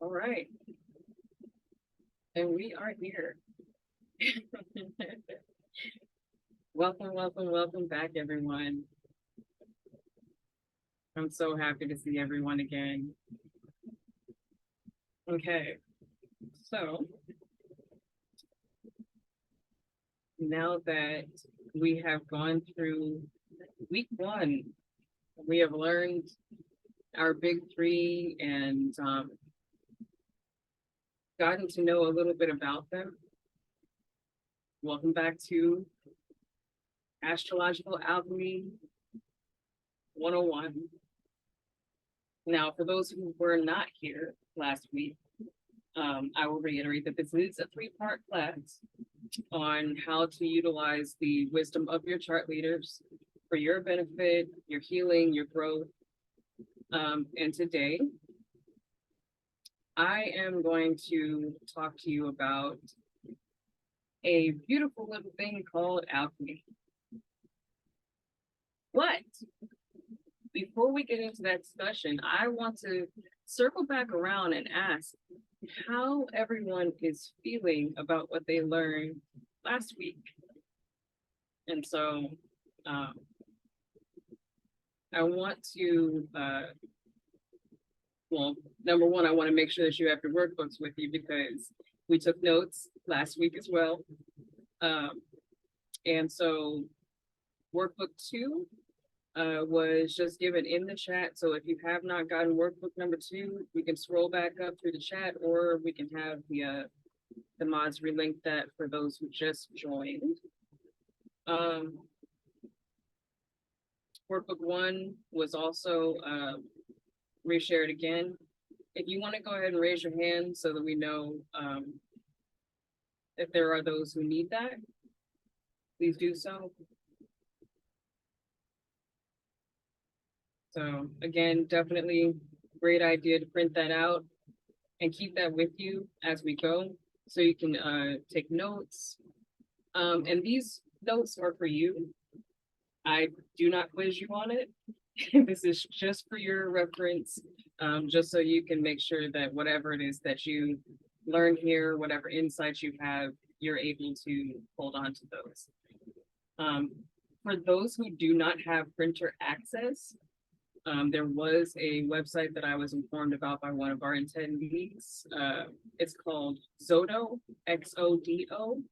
All right. And we are here. Welcome, welcome, welcome back, everyone. I'm so happy to see everyone again. Okay, so now that we have gone through week one, we have learned our big three and gotten to know a little bit about them. Welcome back to Astrological Alchemy 101. Now, for those who were not here last week, I will reiterate that this is a three-part class on how to utilize the wisdom of your chart leaders for your benefit, your healing, your growth. And today, I am going to talk to you about a beautiful little thing called alchemy. But before we get into that discussion, I want to circle back around and ask how everyone is feeling about what they learned last week. And so I want to, well, number one, I want to make sure that you have your workbooks with you because we took notes last week as well. And so workbook 2 was just given in the chat. So if you have not gotten workbook number 2, we can scroll back up through the chat, or we can have the mods relink that for those who just joined. Workbook 1 was also reshared again. If you want to go ahead and raise your hand so that we know if there are those who need that, please do so. So again, definitely great idea to print that out and keep that with you as we go so you can take notes. And these notes are for you. I do not quiz you on it. This is just for your reference, just so you can make sure that whatever it is that you learn here, whatever insights you have, you're able to hold on to those. For those who do not have printer access, there was a website that I was informed about by one of our attendees. It's called Xodo, XODO.com,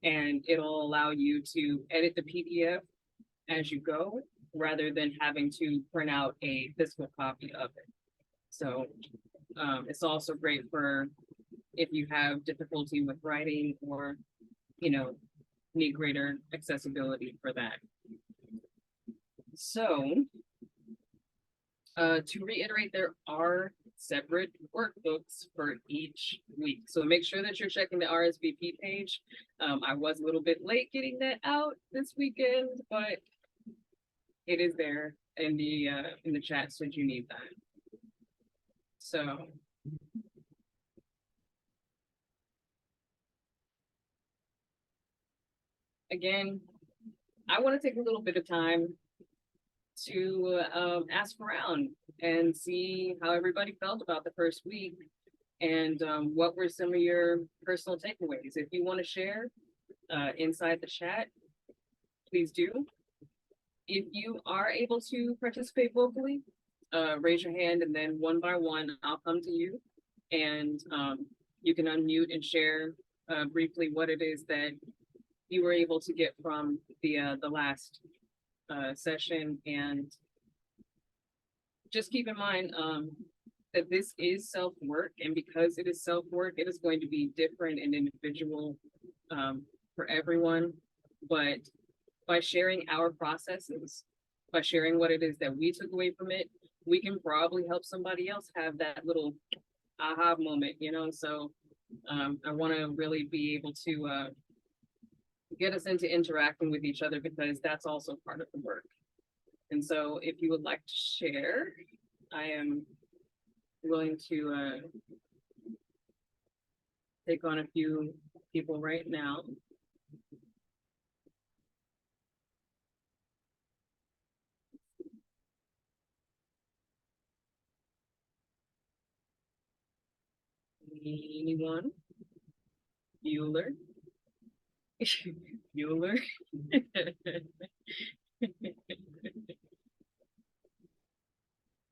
and it'll allow you to edit the PDF as you go, rather than having to print out a physical copy of it. So it's also great for if you have difficulty with writing or, need greater accessibility for that. So to reiterate, there are separate workbooks for each week. So make sure that you're checking the RSVP page. I was a little bit late getting that out this weekend, but it is there in the chat should you need that. So again, I want to take a little bit of time to ask around and see how everybody felt about the first week and what were some of your personal takeaways. If you want to share inside the chat, please do. If you are able to participate vocally, raise your hand, and then one by one, I'll come to you, and you can unmute and share briefly what it is that you were able to get from the last session. And just keep in mind that this is self-work, and because it is self-work, it is going to be different and individual for everyone. But by sharing our processes, by sharing what it is that we took away from it, we can probably help somebody else have that little aha moment, So I want to really be able to get us into interacting with each other, because that's also part of the work. And so if you would like to share, I am willing to take on a few people right now. Anyone? Bueller? Bueller?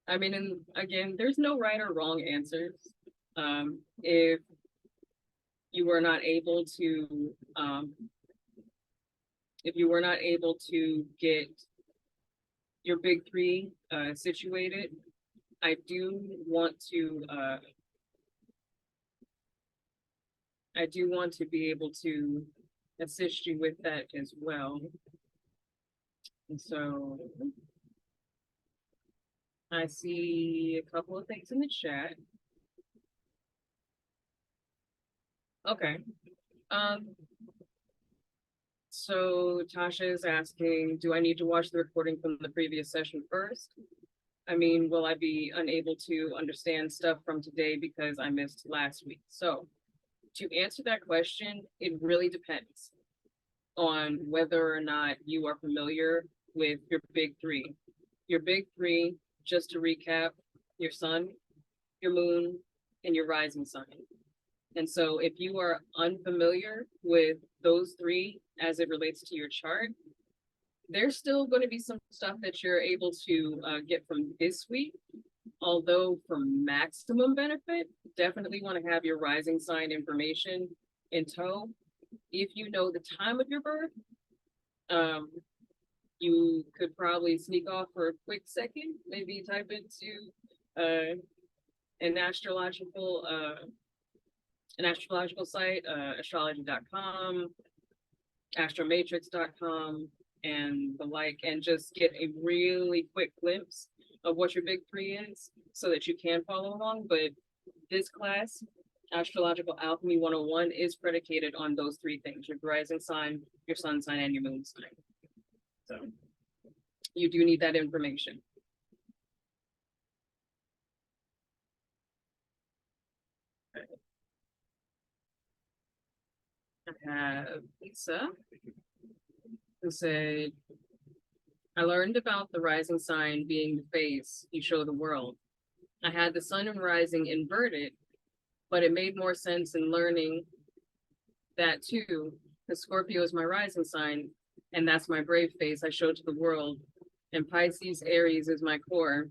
I mean, and again, there's no right or wrong answers. If you were not able to, if you were not able to get your big three situated, I do want to, I do want to be able to assist you with that as well. And so I see a couple of things in the chat. Okay. So Tasha is asking, do I need to watch the recording from the previous session first? I mean, will I be unable to understand stuff from today because I missed last week? So to answer that question, it really depends on whether or not you are familiar with your big three. Your big three, just to recap, your sun, your moon, and your rising sign. And so if you are unfamiliar with those three as it relates to your chart, there's still going to be some stuff that you're able to get from this week. Although for maximum benefit, definitely want to have your rising sign information in tow. If you know the time of your birth, you could probably sneak off for a quick second, maybe type into an astrological site, astrology.com, astromatrix.com, and the like, and just get a really quick glimpse of what your big three is so that you can follow along. But this class, Astrological Alchemy 101, is predicated on those three things: your rising sign, your sun sign, and your moon sign. So you do need that information. I have Lisa, who said, I learned about the rising sign being the face you show the world. I had the sun and rising inverted, but it made more sense in learning that too, because Scorpio is my rising sign, and that's my brave face I show to the world. And Pisces, Aries is my core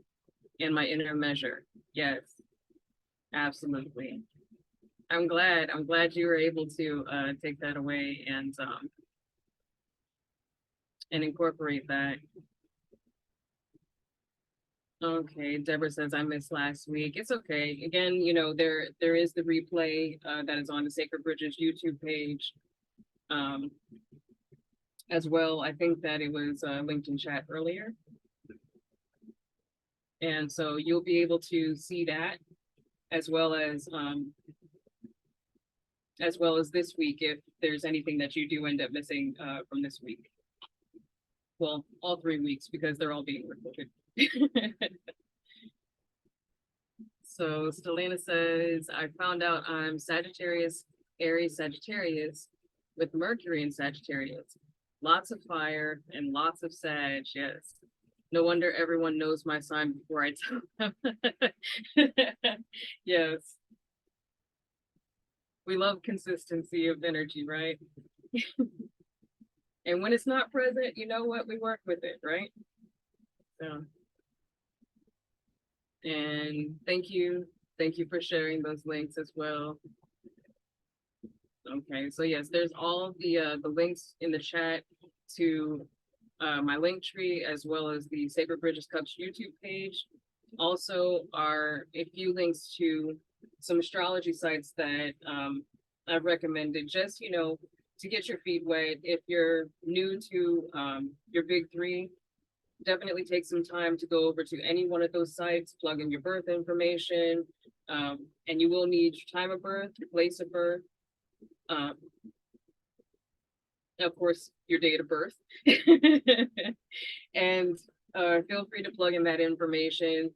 and my inner measure. Yes, absolutely. I'm glad you were able to take that away and incorporate that. Okay, Deborah says I missed last week. It's okay. Again, you know, there is the replay that is on the Sacred Bridges YouTube page. As well, I think that it was linked in chat earlier. And so you'll be able to see that as well as this week if there's anything that you do end up missing from this week. Well, all 3 weeks because they're all being recorded. So Stelina says, I found out I'm Sagittarius, Aries, Sagittarius with Mercury in Sagittarius. Lots of fire and lots of Sag, yes. No wonder everyone knows my sign before I tell them. Yes. We love consistency of energy, right? And when it's not present, you know what? We work with it, right? So, and thank you for sharing those links as well. Okay, so yes, there's all the links in the chat to my link tree as well as the Sacred Bridges Cups YouTube page. Also are a few links to some astrology sites that I've recommended just, you know, to get your feet wet. If you're new to your big three, definitely take some time to go over to any one of those sites, plug in your birth information, and you will need your time of birth, your place of birth, of course, your date of birth. And feel free to plug in that information.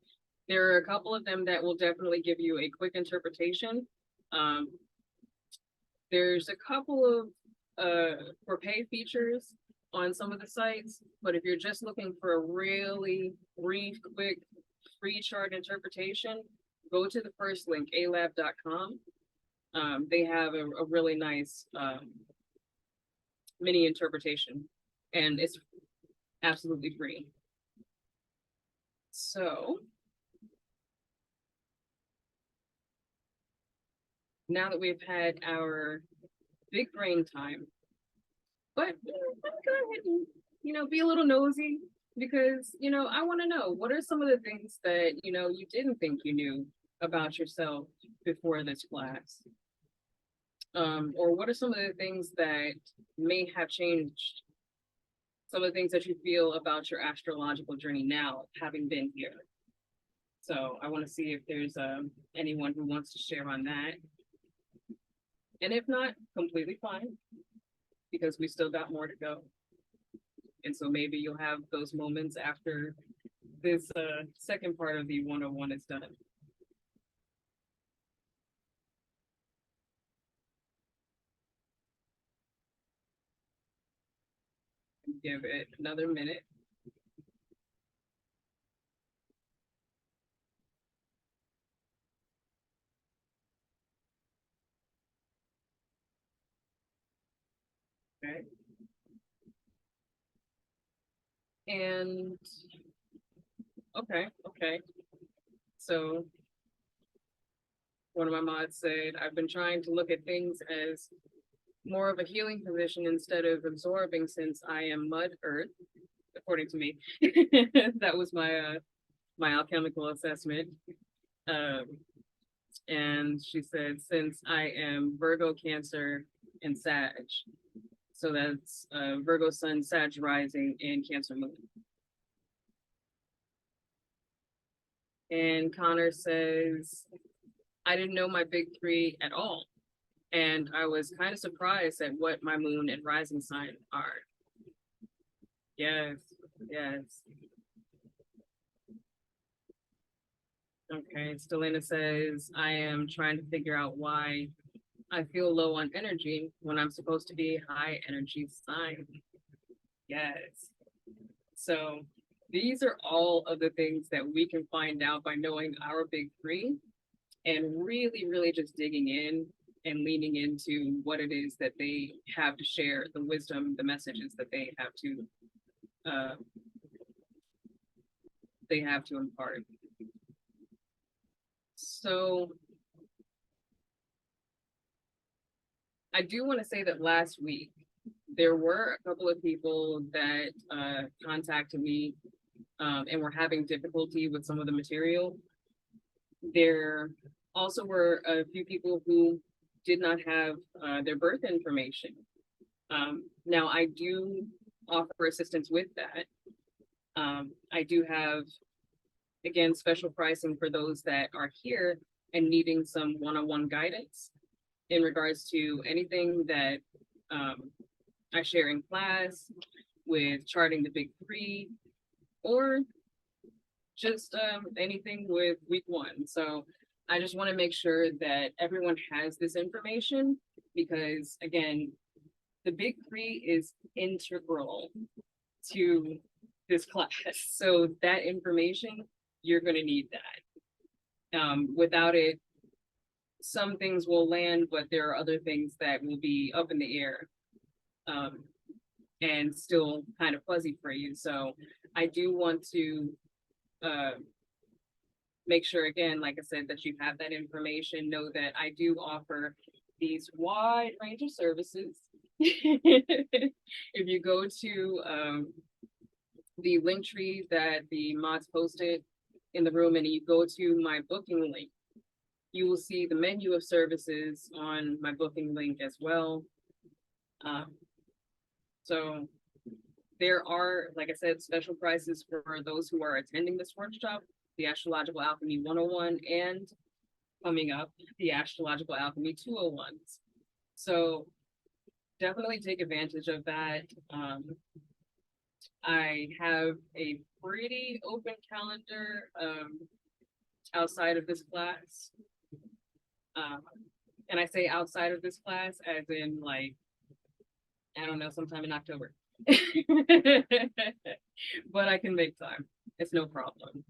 There are a couple of them that will definitely give you a quick interpretation. There's a couple of for pay features on some of the sites, but if you're just looking for a really brief, quick, free chart interpretation, go to the first link, alab.com. They have a really nice mini interpretation, and it's absolutely free. So now that we've had our big brain time, but let me go ahead and be a little nosy, because I want to know, what are some of the things that you didn't think you knew about yourself before this class, or what are some of the things that may have changed, some of the things that you feel about your astrological journey now, having been here. So I want to see if there's anyone who wants to share on that. And if not, completely fine, because we still got more to go. And so maybe you'll have those moments after this second part of the 101 is done. Give it another minute. Okay. And okay. So one of my mods said, I've been trying to look at things as more of a healing position instead of absorbing, since I am mud earth, according to me. That was my alchemical assessment. Um, and she said, since I am Virgo, Cancer, and Sag, so that's Virgo Sun, Sag Rising, and Cancer Moon. And Connor says, I didn't know my big three at all, and I was kind of surprised at what my moon and rising sign are. Yes, yes. Okay, Stelina says, I am trying to figure out why I feel low on energy when I'm supposed to be high energy sign. Yes. So these are all of the things that we can find out by knowing our big three, and really, really just digging in and leaning into what it is that they have to share, the wisdom, the messages that uh, they have to impart. So I do want to say that last week there were a couple of people that contacted me, and were having difficulty with some of the material. There also were a few people who did not have their birth information. Now, I do offer assistance with that. I do have, again, special pricing for those that are here and needing some one-on-one guidance in regards to anything that I share in class, with charting the big three, or just anything with week one. So I just want to make sure that everyone has this information, because, again, the big three is integral to this class. So that information, you're going to need that. Without it, some things will land, but there are other things that will be up in the air, and still kind of fuzzy for you. So I do want to make sure, again, like I said, that you have that information. Know that I do offer these wide range of services. If you go to the link tree that the mods posted in the room, and you go to my booking link, you will see the menu of services on my booking link as well. So there are, like I said, special prices for those who are attending this workshop, the Astrological Alchemy 101, and coming up, the Astrological Alchemy 201s. So definitely take advantage of that. I have a pretty open calendar outside of this class. And I say outside of this class as in, like, I don't know, sometime in October. But I can make time. It's no problem.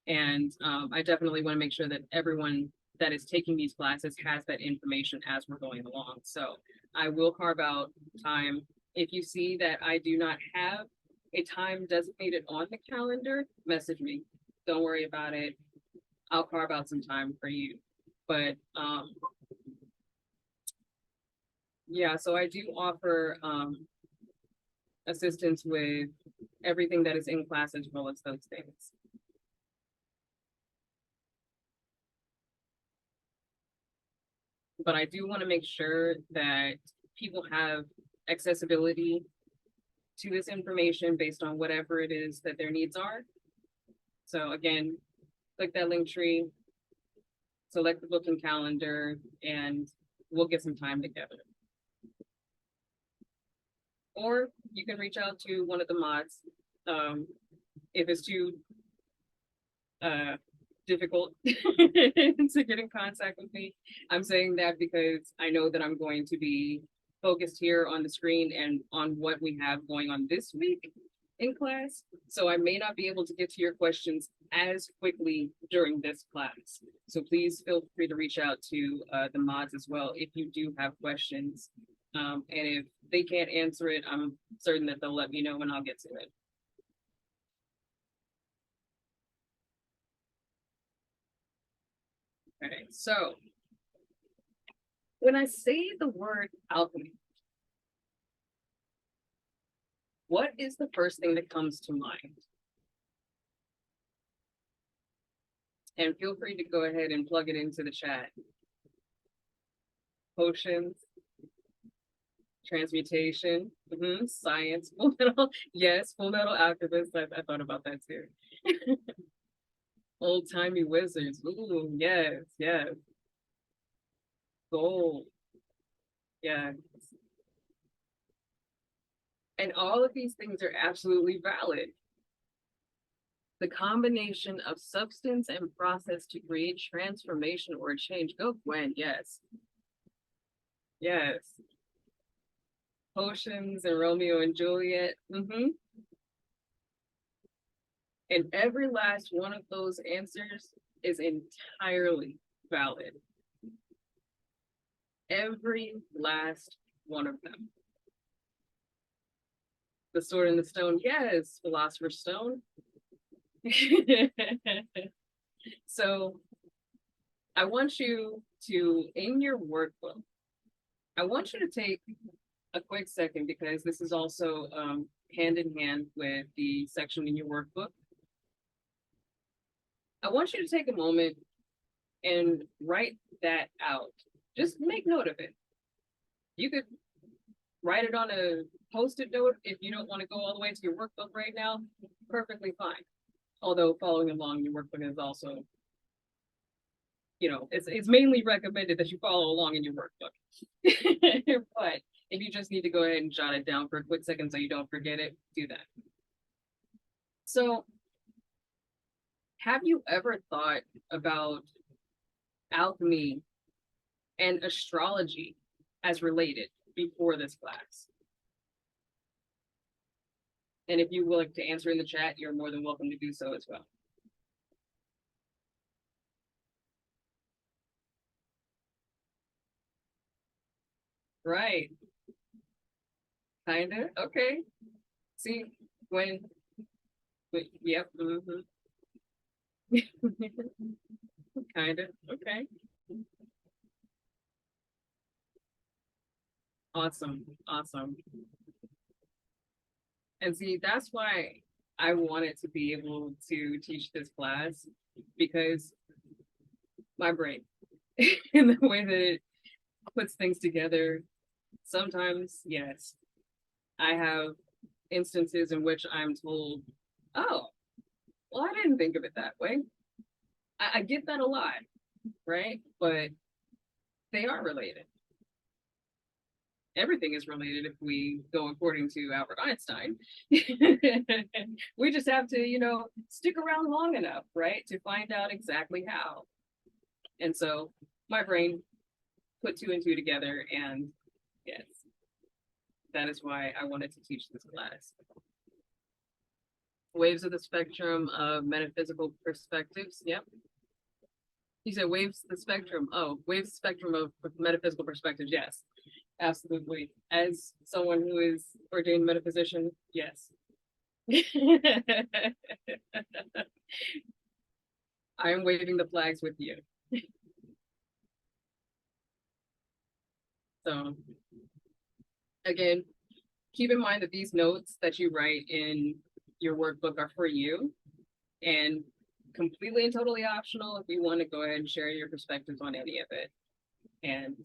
And I definitely want to make sure that everyone that is taking these classes has that information as we're going along. So I will carve out time. If you see that I do not have a time designated on the calendar, message me. Don't worry about it. I'll carve out some time for you. But yeah, so I do offer assistance with everything that is in class as well as those things. But I do want to make sure that people have accessibility to this information based on whatever it is that their needs are. So again, click that link tree, select the booking calendar, and we'll get some time together. Or you can reach out to one of the mods if it's too difficult to get in contact with me. I'm saying that because I know that I'm going to be focused here on the screen and on what we have going on this week in class. So I may not be able to get to your questions as quickly during this class. So please feel free to reach out to the mods as well if you do have questions. And if they can't answer it, I'm certain that they'll let me know and I'll get to it. Okay, so when I say the word alchemy, what is the first thing that comes to mind? And feel free to go ahead and plug it into the chat. Potions, transmutation, science, full metal, yes, full metal alchemist. I thought about that too. Old timey wizards. Ooh, yes, yes. Gold. Yes. And all of these things are absolutely valid. The combination of substance and process to create transformation or change. Go, Gwen, yes. Yes. Potions and Romeo and Juliet. And every last one of those answers is entirely valid. Every last one of them. The Sword and the Stone, yes, Philosopher's Stone. So I want you to, in your workbook, I want you to take a quick second because this is also hand in hand with the section in your workbook. I want you to take a moment and write that out. Just make note of it. You could write it on a Post-it note if you don't want to go all the way to your workbook right now. Perfectly fine. Although following along your workbook is also, you know, it's mainly recommended that you follow along in your workbook. But if you just need to go ahead and jot it down for a quick second so you don't forget it, do that. So, have you ever thought about alchemy and astrology as related before this class? And if you would like to answer in the chat, you're more than welcome to do so as well. Right. Kinda. Okay. See, when, yep. Kinda. Okay. Awesome. Awesome. And see, that's why I wanted to be able to teach this class because my brain, in the way that it puts things together, sometimes, yes, I have instances in which I'm told, oh, well, I didn't think of it that way. I get that a lot, right? But they are related. Everything is related if we go according to Albert Einstein. We just have to, you know, stick around long enough, right, to find out exactly how. And so my brain put two and two together, and yes, that is why I wanted to teach this class. Waves of the spectrum of metaphysical perspectives. Yep. You said waves the spectrum. Oh, waves the spectrum of metaphysical perspectives. Yes, absolutely. As someone who is ordained metaphysician, yes. I am waving the flags with you. So again, keep in mind that these notes that you write in your workbook are for you and completely and totally optional if you want to go ahead and share your perspectives on any of it. And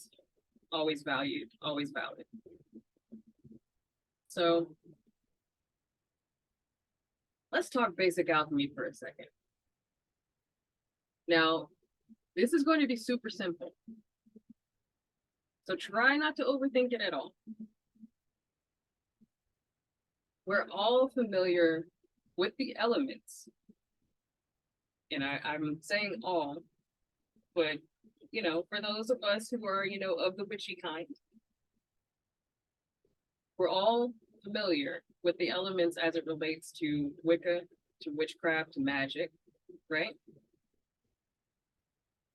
always valued, always valid. So let's talk basic alchemy for a second. Now, this is going to be super simple. So try not to overthink it at all. We're all familiar with the elements. And I'm saying all, but, you know, for those of us who are, you know, of the witchy kind, we're all familiar with the elements as it relates to Wicca, to witchcraft, to magic, right?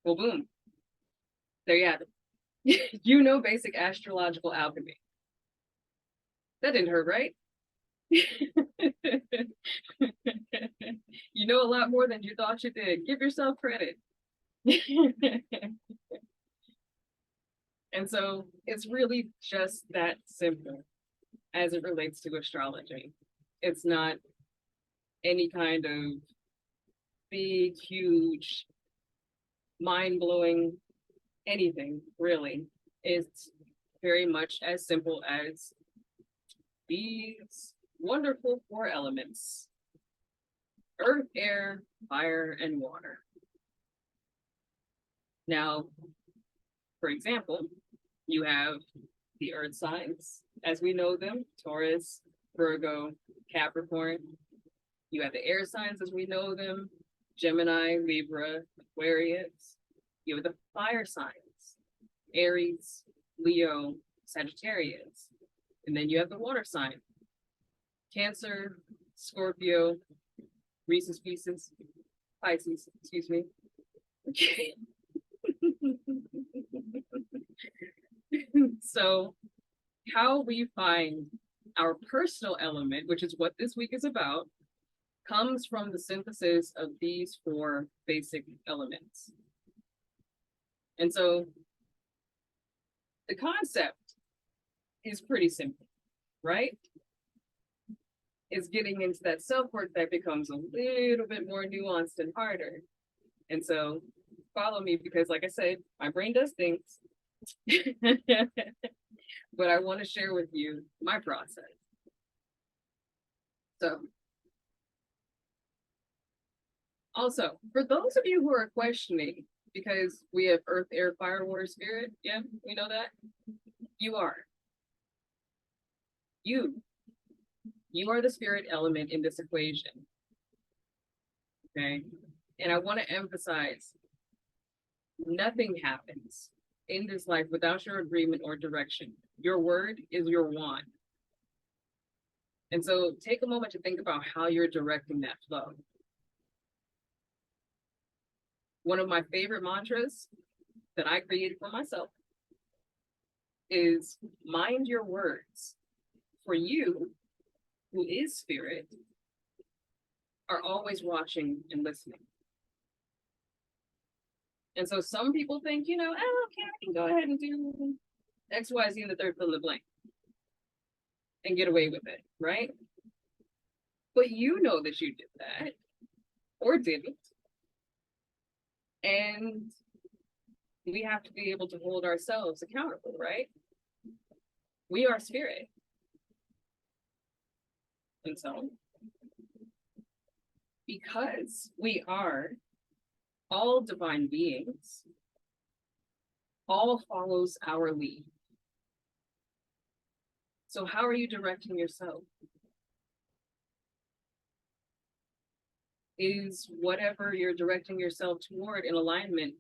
Well, boom. There you have it. You know basic astrological alchemy. That didn't hurt, right? You know a lot more than you thought you did. Give yourself credit. And so it's really just that simple as it relates to astrology. It's not any kind of big, huge, mind blowing anything, really. It's very much as simple as these wonderful four elements: earth, air, fire, and water. Now, for example, you have the earth signs as we know them: Taurus, Virgo, Capricorn. You have the air signs as we know them: Gemini, Libra, Aquarius. You have the fire signs: Aries, Leo, Sagittarius. And then you have the water sign: Cancer, Scorpio, Reese's Pieces, Pisces, excuse me. Okay. So how we find our personal element, which is what this week is about, comes from the synthesis of these four basic elements. And so the concept is pretty simple, right? It's getting into that self-work that becomes a little bit more nuanced and harder. And so follow me because, like I said, my brain does things. But I want to share with you my process. So also, for those of you who are questioning, because we have earth, air, fire, water, spirit, yeah, we know that. You are. You are the spirit element in this equation. Okay. And I want to emphasize, nothing happens in this life without your agreement or direction. Your word is your wand. And so take a moment to think about how you're directing that flow. One of my favorite mantras that I created for myself is mind your words. For you, who is spirit, are always watching and listening. And so some people think, you know, oh, okay, I can go ahead and do X, Y, Z in the third fill in the blank and get away with it, right? But you know that you did that or didn't. And we have to be able to hold ourselves accountable, right? We are spirit. And so, because we are all divine beings, all follows our lead. So how are you directing yourself? Is whatever you're directing yourself toward in alignment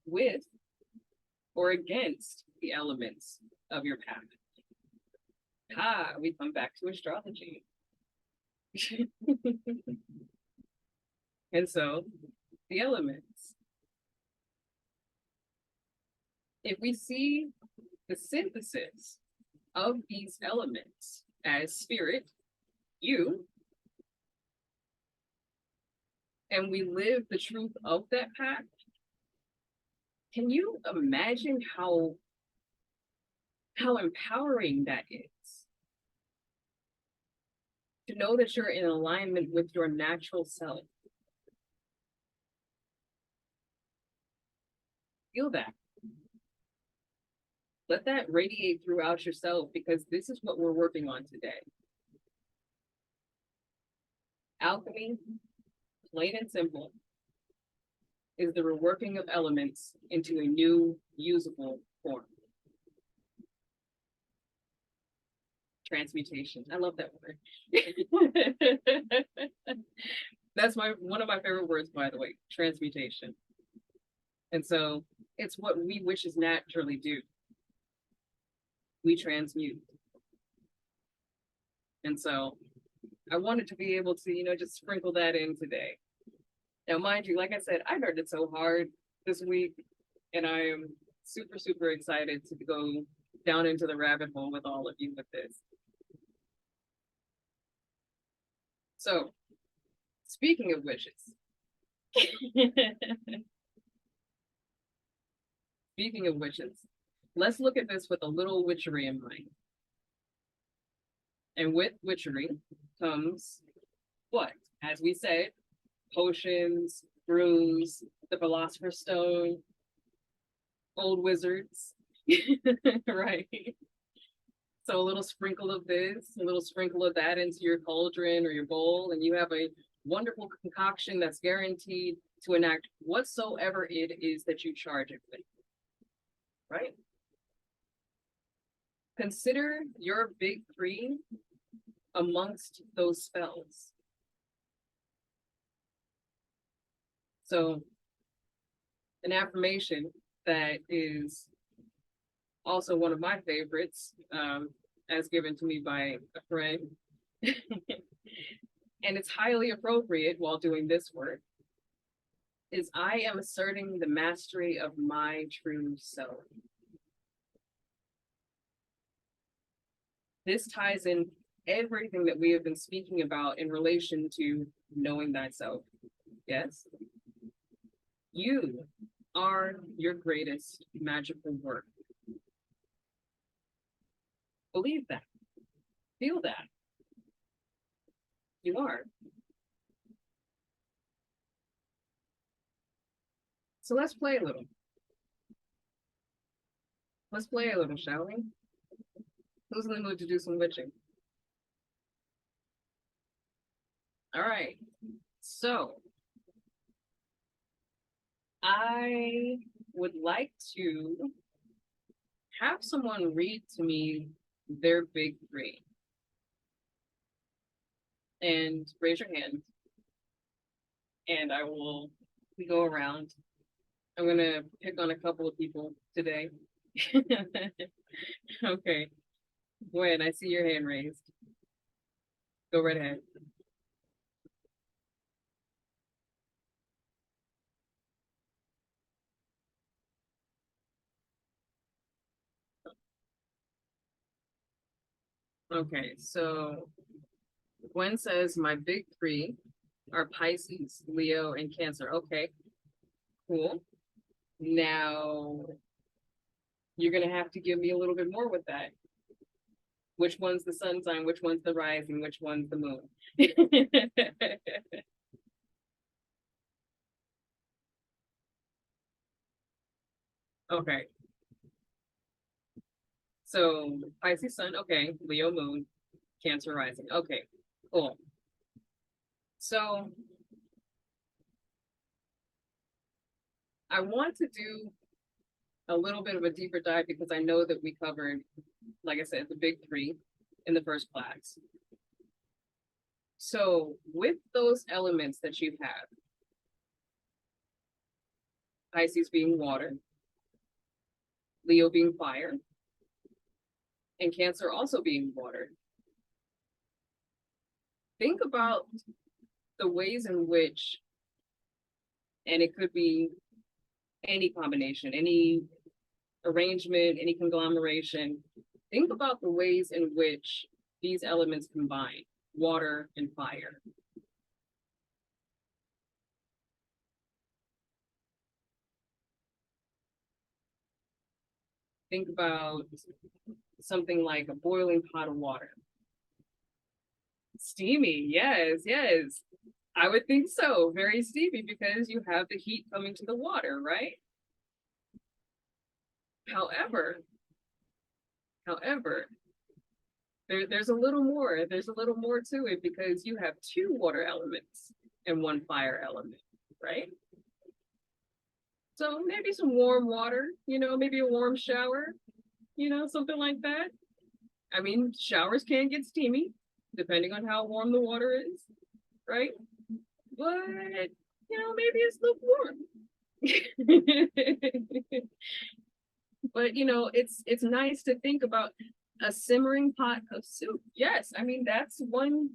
with or against the elements of your path? We come back to astrology. And so the elements. if we see the synthesis of these elements as spirit, you, and we live the truth of that path, can you imagine how empowering that is? To know that you're in alignment with your natural self. Feel that. Let that radiate throughout yourself, because this is what we're working on today. Alchemy, plain and simple, is the reworking of elements into a new usable form. Transmutation. I love that word. That's one of my favorite words, by the way, transmutation. And so it's what we witches naturally do. We transmute. And so I wanted to be able to, just sprinkle that in today. Now, mind you, like I said, I learned it so hard this week, and I am super, super excited to go down into the rabbit hole with all of you with this. So, speaking of witches, speaking of witches, let's look at this with a little witchery in mind. And with witchery comes what? As we said, potions, brews, the philosopher's stone, old wizards, right? So a little sprinkle of this, a little sprinkle of that into your cauldron or your bowl, and you have a wonderful concoction that's guaranteed to enact whatsoever it is that you charge it with, right? Consider your big three amongst those spells. So an affirmation that is also one of my favorites, as given to me by a friend, and it's highly appropriate while doing this work, is I am asserting the mastery of my true self. This ties in everything that we have been speaking about in relation to knowing thyself. Yes? You are your greatest magical work. Believe that. Feel that. You are. So let's play a little. Let's play a little, shall we? Who's in the mood to do some witching? All right. So I would like to have someone read to me their big three. And raise your hand. And I will go around. I'm going to pick on a couple of people today. Okay. Gwen, I see your hand raised. Go right ahead. Okay, so Gwen says my big three are Pisces, Leo, and Cancer. Okay, cool. Now you're gonna have to give me a little bit more with that. Which one's the sun sign? Which one's the rising? Which one's the moon? Okay. So Pisces sun, okay. Leo moon, Cancer rising. Okay, cool. So I want to do a little bit of a deeper dive because I know that we covered, like I said, the big three in the first class. So with those elements that you have, Pisces being water, Leo being fire, and Cancer also being water, think about the ways in which, and it could be any combination, any arrangement, any conglomeration, think about the ways in which these elements combine, water and fire. Think about something like a boiling pot of water. Steamy, yes, yes. I would think so. Very steamy because you have the heat coming to the water, right? However, there's a little more. There's a little more to it because you have two water elements and one fire element, right? So maybe some warm water, maybe a warm shower, something like that. I mean, showers can get steamy depending on how warm the water is, right? But, maybe it's lukewarm. But it's nice to think about a simmering pot of soup. Yes, I mean that's one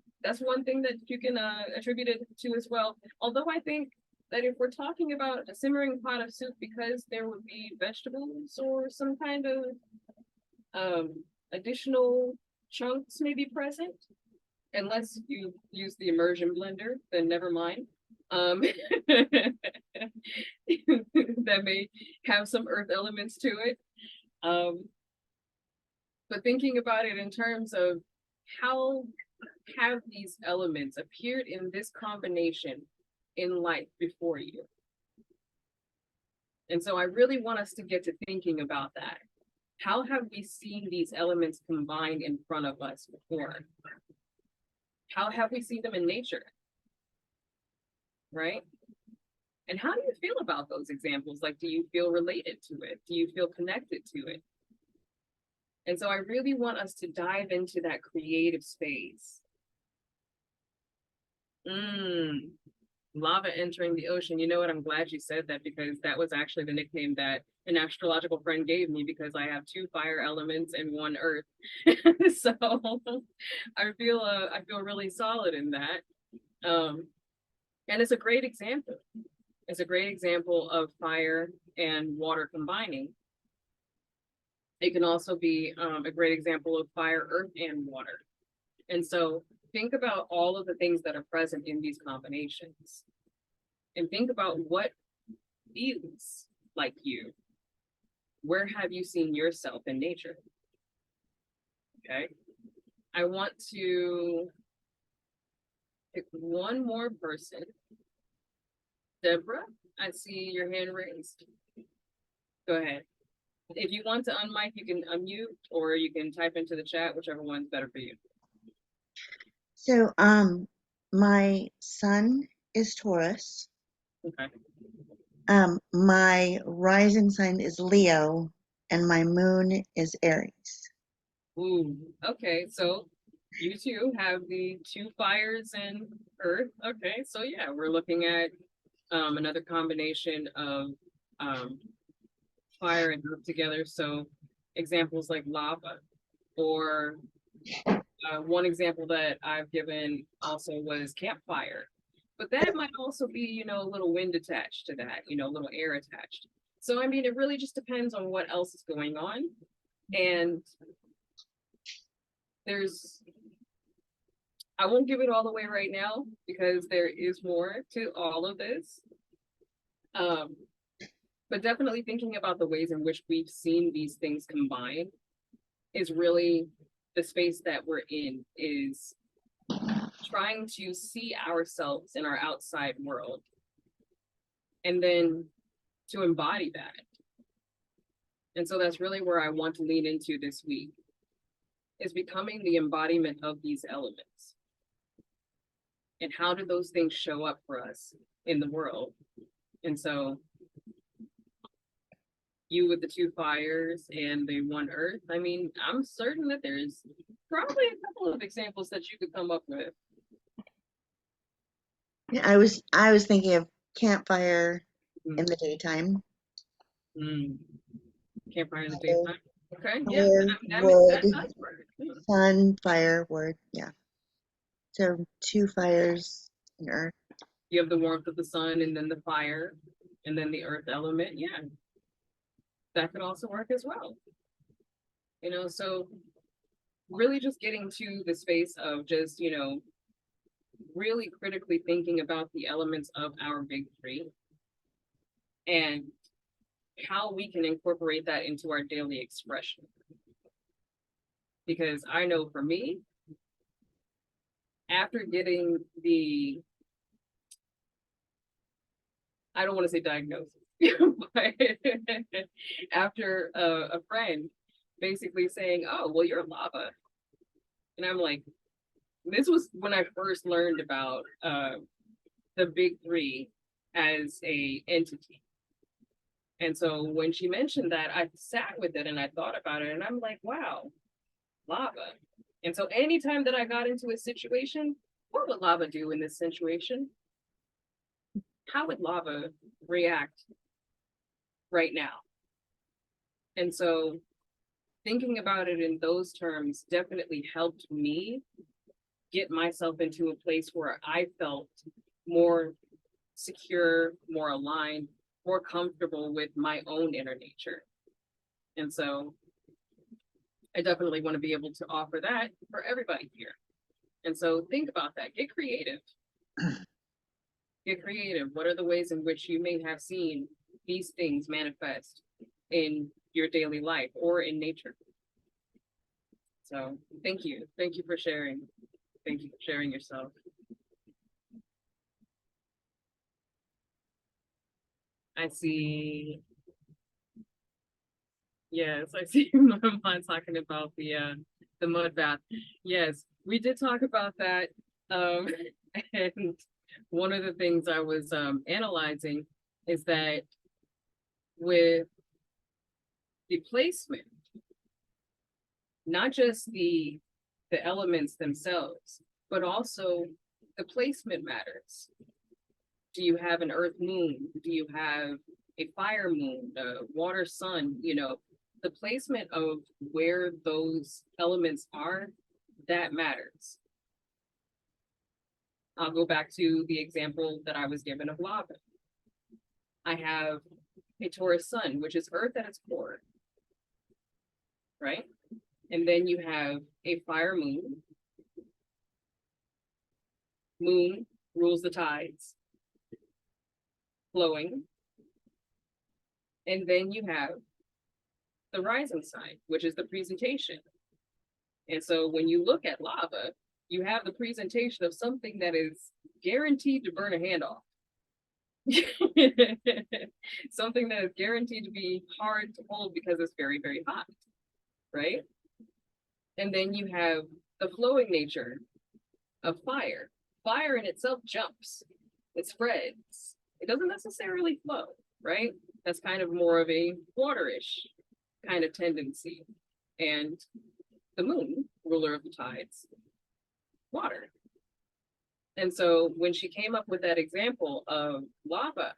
thing that you can attribute it to as well. Although I think that if we're talking about a simmering pot of soup, because there would be vegetables or some kind of additional chunks maybe present, unless you use the immersion blender, then never mind. That may have some earth elements to it. But thinking about it in terms of how have these elements appeared in this combination in life before you? And so I really want us to get to thinking about that. How have we seen these elements combined in front of us before? How have we seen them in nature? Right? And how do you feel about those examples? Like, do you feel related to it? Do you feel connected to it? And so I really want us to dive into that creative space. Lava entering the ocean. You know what? I'm glad you said that because that was actually the nickname that an astrological friend gave me because I have two fire elements and one earth. So I feel really solid in that. And it's a great example. It's a great example of fire and water combining. It can also be a great example of fire, earth, and water. And so think about all of the things that are present in these combinations. And think about what feels like you. Where have you seen yourself in nature? Okay. I want to pick one more person. Deborah, I see your hand raised. Go ahead. If you want to unmic, you can unmute or you can type into the chat, whichever one's better for you. So, my sun is Taurus. Okay. My rising sign is Leo, and my moon is Aries. Ooh, okay. So you two have the two fires and earth. Okay, so yeah, we're looking at another combination of fire and earth together. So examples like lava, or one example that I've given also was campfire. But that might also be, a little wind attached to that, a little air attached. So I mean, it really just depends on what else is going on. And I won't give it all away right now because there is more to all of this. But definitely thinking about the ways in which we've seen these things combine is really the space that we're in, is trying to see ourselves in our outside world and then to embody that. And so that's really where I want to lean into this week, is becoming the embodiment of these elements. And how do those things show up for us in the world? And so you with the two fires and the one earth, I mean, I'm certain that there's probably a couple of examples that you could come up with. I was thinking of campfire in the daytime. Campfire in the daytime. Okay, yeah, Fire, that wood, does work. Yeah. sun, fire, wood. Yeah. So two fires and earth. You have the warmth of the sun and then the fire and then the earth element. Yeah, that could also work as well. So really just getting to the space of just, really critically thinking about the elements of our big three and how we can incorporate that into our daily expression. Because I know for me, after getting I don't want to say diagnosis, but after a friend basically saying, "Oh, well, you're lava," and I'm like, this was when I first learned about the big three as a entity. And so when she mentioned that, I sat with it and I thought about it, and I'm like, wow, lava. And so anytime that I got into a situation, what would lava do in this situation? How would lava react right now? And so thinking about it in those terms definitely helped me get myself into a place where I felt more secure, more aligned, more comfortable with my own inner nature. And so I definitely want to be able to offer that for everybody here. And so think about that. Get creative. Get creative. What are the ways in which you may have seen these things manifest in your daily life or in nature? So thank you. Thank you for sharing. Thank you for sharing yourself. I see. Yes, I see Mom talking about the mud bath. Yes, we did talk about that. Um, and one of the things I was analyzing is that with the placement, not just the elements themselves, but also the placement matters. Do you have an earth moon? Do you have a fire moon, a water sun? The placement of where those elements are, that matters. I'll go back to the example that I was given of lava. I have a Taurus sun, which is earth at its core, right? And then you have a fire moon. Moon rules the tides, flowing. And then you have the rising sign, which is the presentation. And so when you look at lava, you have the presentation of something that is guaranteed to burn a hand off. Something that is guaranteed to be hard to hold because it's very, very hot, right? And then you have the flowing nature of fire. Fire in itself jumps, it spreads. It doesn't necessarily flow, right? That's kind of more of a waterish kind of tendency. And the moon, ruler of the tides, water. And so when she came up with that example of lava,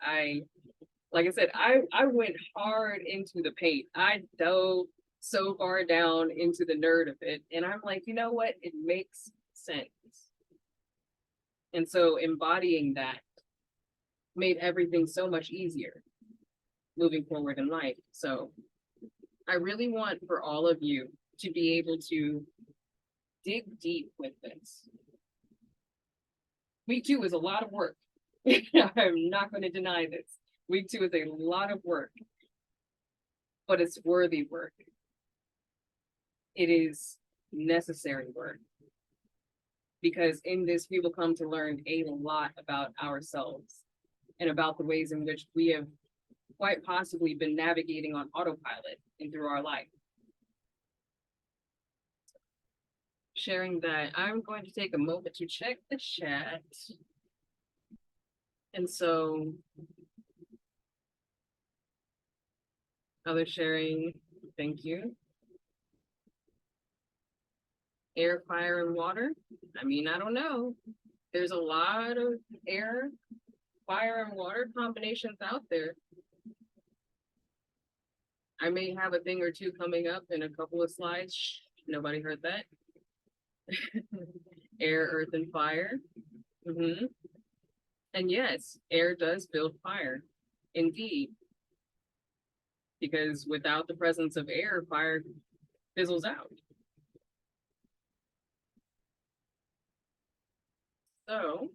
like I said, I went hard into the paint. I dove so far down into the nerd of it. And I'm like, you know what? It makes sense. And so embodying that made everything so much easier moving forward in life. So I really want for all of you to be able to dig deep with this. Week 2 is a lot of work. I'm not going to deny this. Week 2 is a lot of work, but it's worthy work. It is necessary work. Because in this, we will come to learn a lot about ourselves and about the ways in which we have quite possibly been navigating on autopilot and through our life. Sharing that, I'm going to take a moment to check the chat. And so, others sharing, thank you. Air, fire, and water. I mean, I don't know. There's a lot of air, fire, and water combinations out there. I may have a thing or two coming up in a couple of slides. Shh, nobody heard that. Air, earth, and fire. Mm-hmm. And yes, air does build fire. Indeed. because without the presence of air, fire fizzles out. So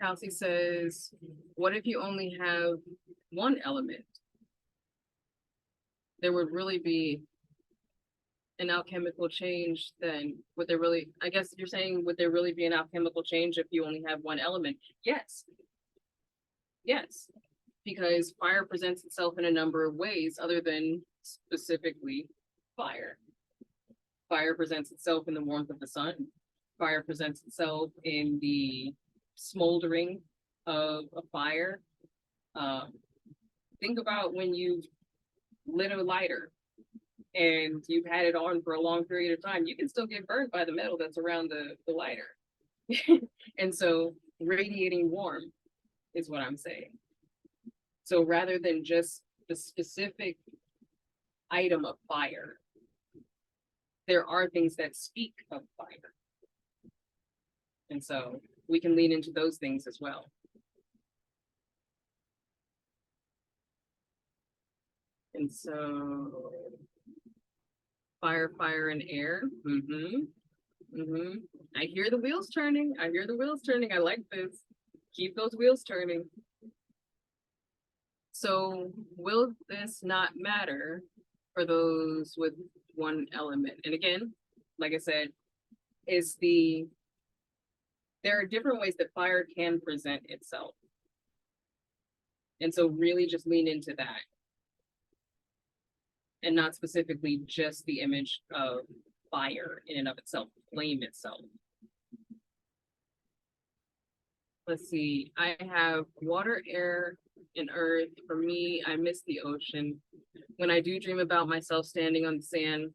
Kelsey says, what if you only have one element? There would really be an alchemical change then. Would there really, I guess you're saying, would there really be an alchemical change if you only have one element? Yes. Yes. Because fire presents itself in a number of ways other than specifically fire. Fire presents itself in the warmth of the sun. Fire presents itself in the smoldering of a fire. Think about when you lit a lighter and you've had it on for a long period of time, you can still get burned by the metal that's around the lighter. And so radiating warm is what I'm saying. So rather than just the specific item of fire, there are things that speak of fire. And so we can lean into those things as well. And so fire, fire, and air. I hear the wheels turning. I hear the wheels turning. I like this. Keep those wheels turning. So will this not matter for those with one element? And again, like I said, there are different ways that fire can present itself. And so really just lean into that. And not specifically just the image of fire in and of itself, flame itself. Let's see, I have water, air, and earth. For me, I miss the ocean. When I do dream about myself standing on the sand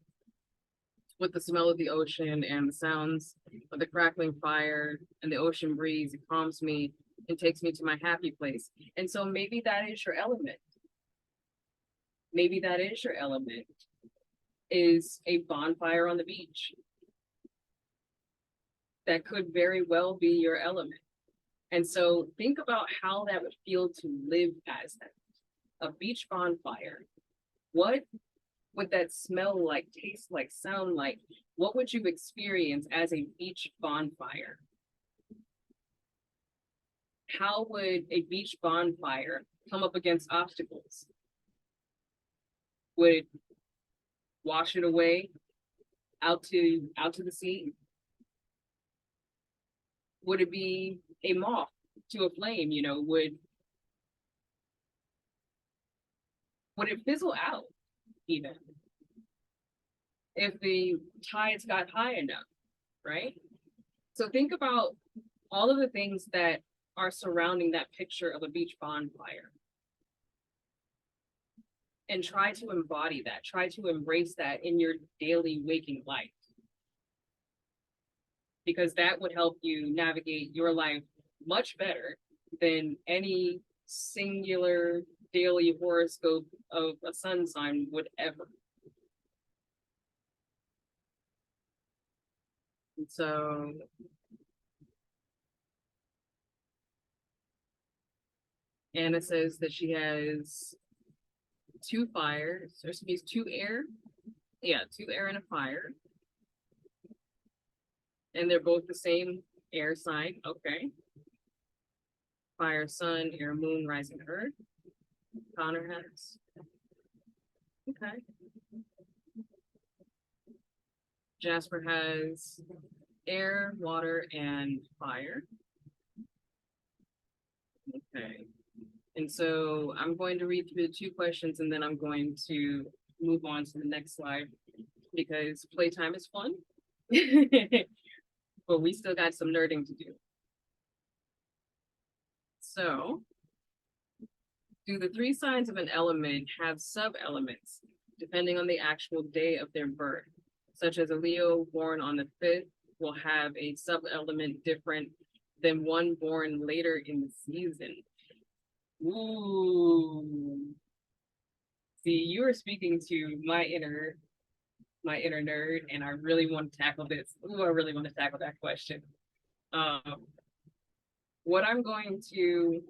with the smell of the ocean and the sounds of the crackling fire and the ocean breeze, it calms me and takes me to my happy place. And so maybe that is your element. Maybe that is your element, is a bonfire on the beach. That could very well be your element. And so think about how that would feel to live as that. A beach bonfire. What would that smell like, taste like, sound like? What would you experience as a beach bonfire? How would a beach bonfire come up against obstacles? Would it wash it away out to the sea? Would it be a moth to a flame? Would it fizzle out even if the tides got high enough, right? So think about all of the things that are surrounding that picture of a beach bonfire. And try to embody that, try to embrace that in your daily waking life. Because that would help you navigate your life much better than any singular daily horoscope of a sun sign would ever. And so Anna says that she has two fires, or excuse me, two air. Yeah, two air and a fire. And they're both the same air sign. Okay. Fire, sun, air, moon, rising, earth. Connor has. Okay. Jasper has air, water, and fire. Okay. And so I'm going to read through the two questions and then I'm going to move on to the next slide because playtime is fun, but we still got some nerding to do. So, do the three signs of an element have sub-elements depending on the actual day of their birth, such as a Leo born on the 5th will have a sub-element different than one born later in the season? Ooh. See, you are speaking to my inner nerd, and I really want to tackle this. Ooh, I really want to tackle that question. What I'm going to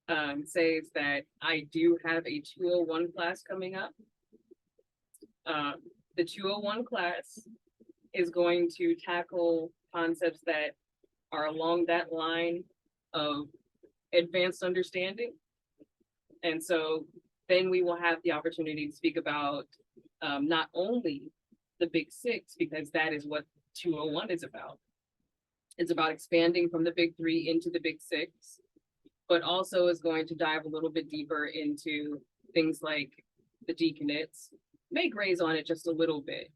says that I do have a 201 class coming up. The 201 class is going to tackle concepts that are along that line of advanced understanding. And so then we will have the opportunity to speak about not only the big six, because that is what 201 is about. It's about expanding from the big three into the big six, but also is going to dive a little bit deeper into things like the deaconates, may graze on it just a little bit.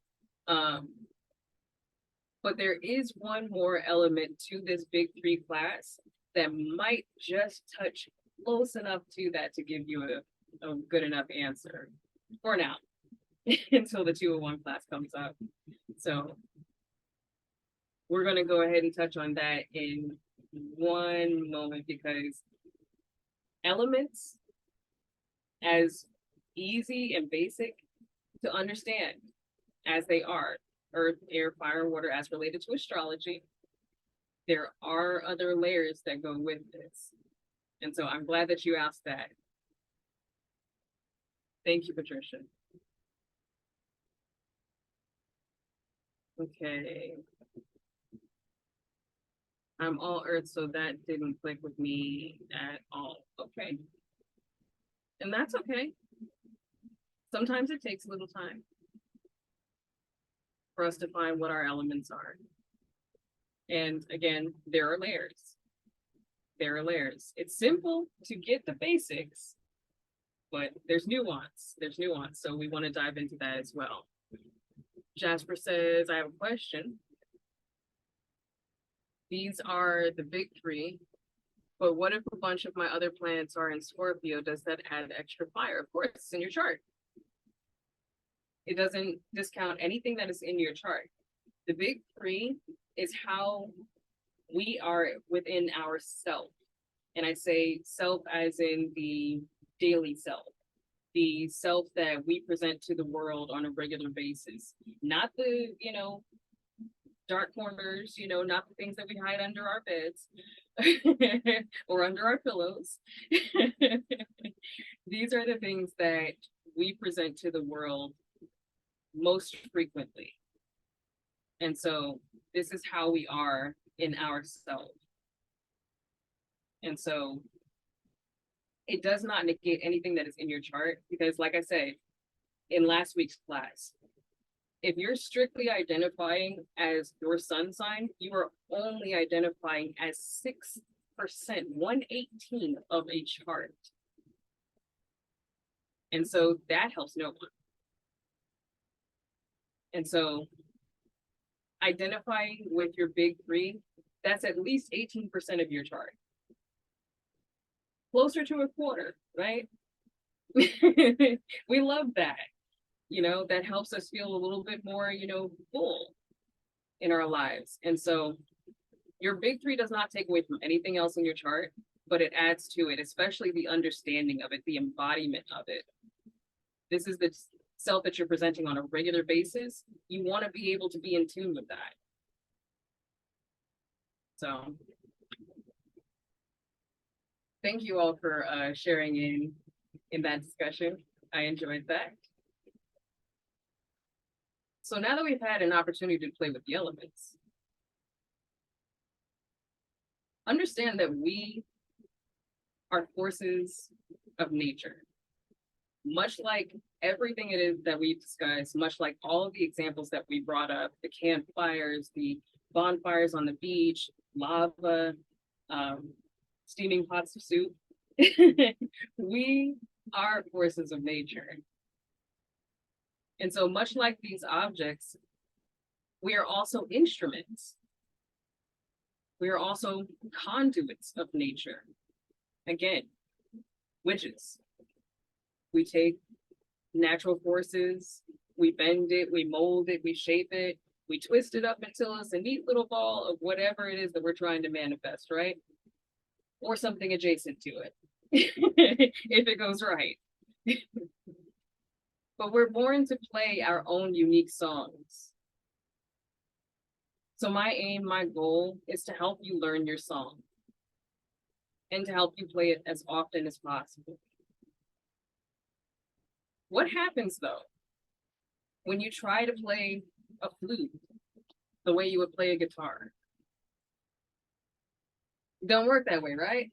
But there is one more element to this big three class that might just touch close enough to that to give you a good enough answer for now until the 201 class comes up. So we're going to go ahead and touch on that in one moment, because elements, as easy and basic to understand as they are, earth, air, fire, water, as related to astrology, there are other layers that go with this. And so I'm glad that you asked that. Thank you, Patricia. Okay. I'm all earth, so that didn't click with me at all. Okay. And that's okay. Sometimes it takes a little time for us to find what our elements are. And again, there are layers. There are layers. It's simple to get the basics, but there's nuance. There's nuance. So we want to dive into that as well. Jasper says, I have a question. These are the big three, but what if a bunch of my other planets are in Scorpio? Does that add extra fire? Of course, it's in your chart. It doesn't discount anything that is in your chart. The big three is how we are within ourself. And I say self as in the daily self, the self that we present to the world on a regular basis, not the, dark corners, not the things that we hide under our beds or under our pillows. These are the things that we present to the world most frequently. And so this is how we are in ourselves. And so it does not negate anything that is in your chart, because like I said, in last week's class, if you're strictly identifying as your sun sign, you are only identifying as 6%, 1/18 of a chart. And so that helps no one. And so identifying with your big three, that's at least 18% of your chart. Closer to a quarter, right? We love that. That helps us feel a little bit more, full in our lives. And so your big three does not take away from anything else in your chart, but it adds to it, especially the understanding of it, the embodiment of it. This is the self that you're presenting on a regular basis. You want to be able to be in tune with that. So thank you all for sharing in that discussion. I enjoyed that. So now that we've had an opportunity to play with the elements, understand that we are forces of nature. Much like everything it is that we've discussed, much like all of the examples that we brought up, the campfires, the bonfires on the beach, lava, steaming pots of soup, we are forces of nature. And so much like these objects, we are also instruments. We are also conduits of nature. Again, witches. We take natural forces, we bend it, we mold it, we shape it, we twist it up until it's a neat little ball of whatever it is that we're trying to manifest, right? Or something adjacent to it, if it goes right. But we're born to play our own unique songs. So my aim, my goal is to help you learn your song. and to help you play it as often as possible. What happens though when you try to play a flute the way you would play a guitar? It don't work that way, right?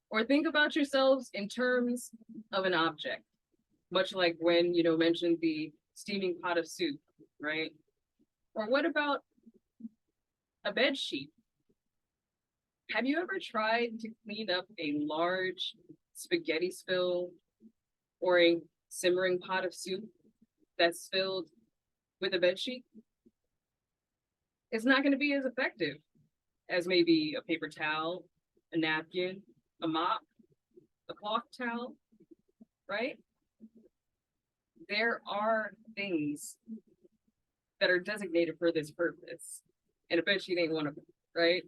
Or think about yourselves in terms of an object, much like when, mentioned the steaming pot of soup, right? Or what about a bed sheet? Have you ever tried to clean up a large spaghetti spill or a simmering pot of soup that's filled with a bed sheet? It's not going to be as effective as maybe a paper towel, a napkin, a mop, a cloth towel, right? There are things that are designated for this purpose, and a bed sheet ain't one of them, right?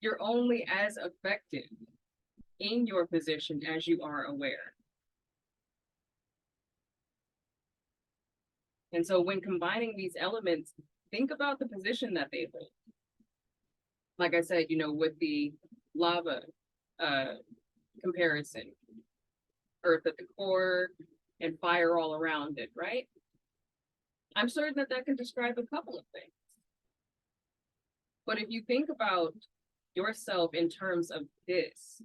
You're only as effective in your position as you are aware. And so when combining these elements, think about the position that they hold. Like I said, with the lava comparison, earth at the core and fire all around it, right? I'm certain that that can describe a couple of things. But if you think about yourself in terms of this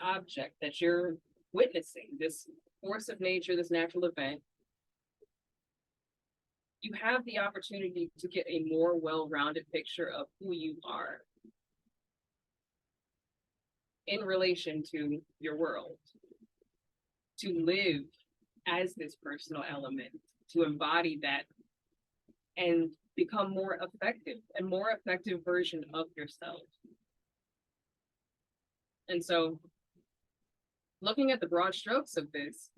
object that you're witnessing, this force of nature, this natural event, you have the opportunity to get a more well-rounded picture of who you are in relation to your world, to live as this personal element, to embody that and become a more effective version of yourself. And so looking at the broad strokes of this,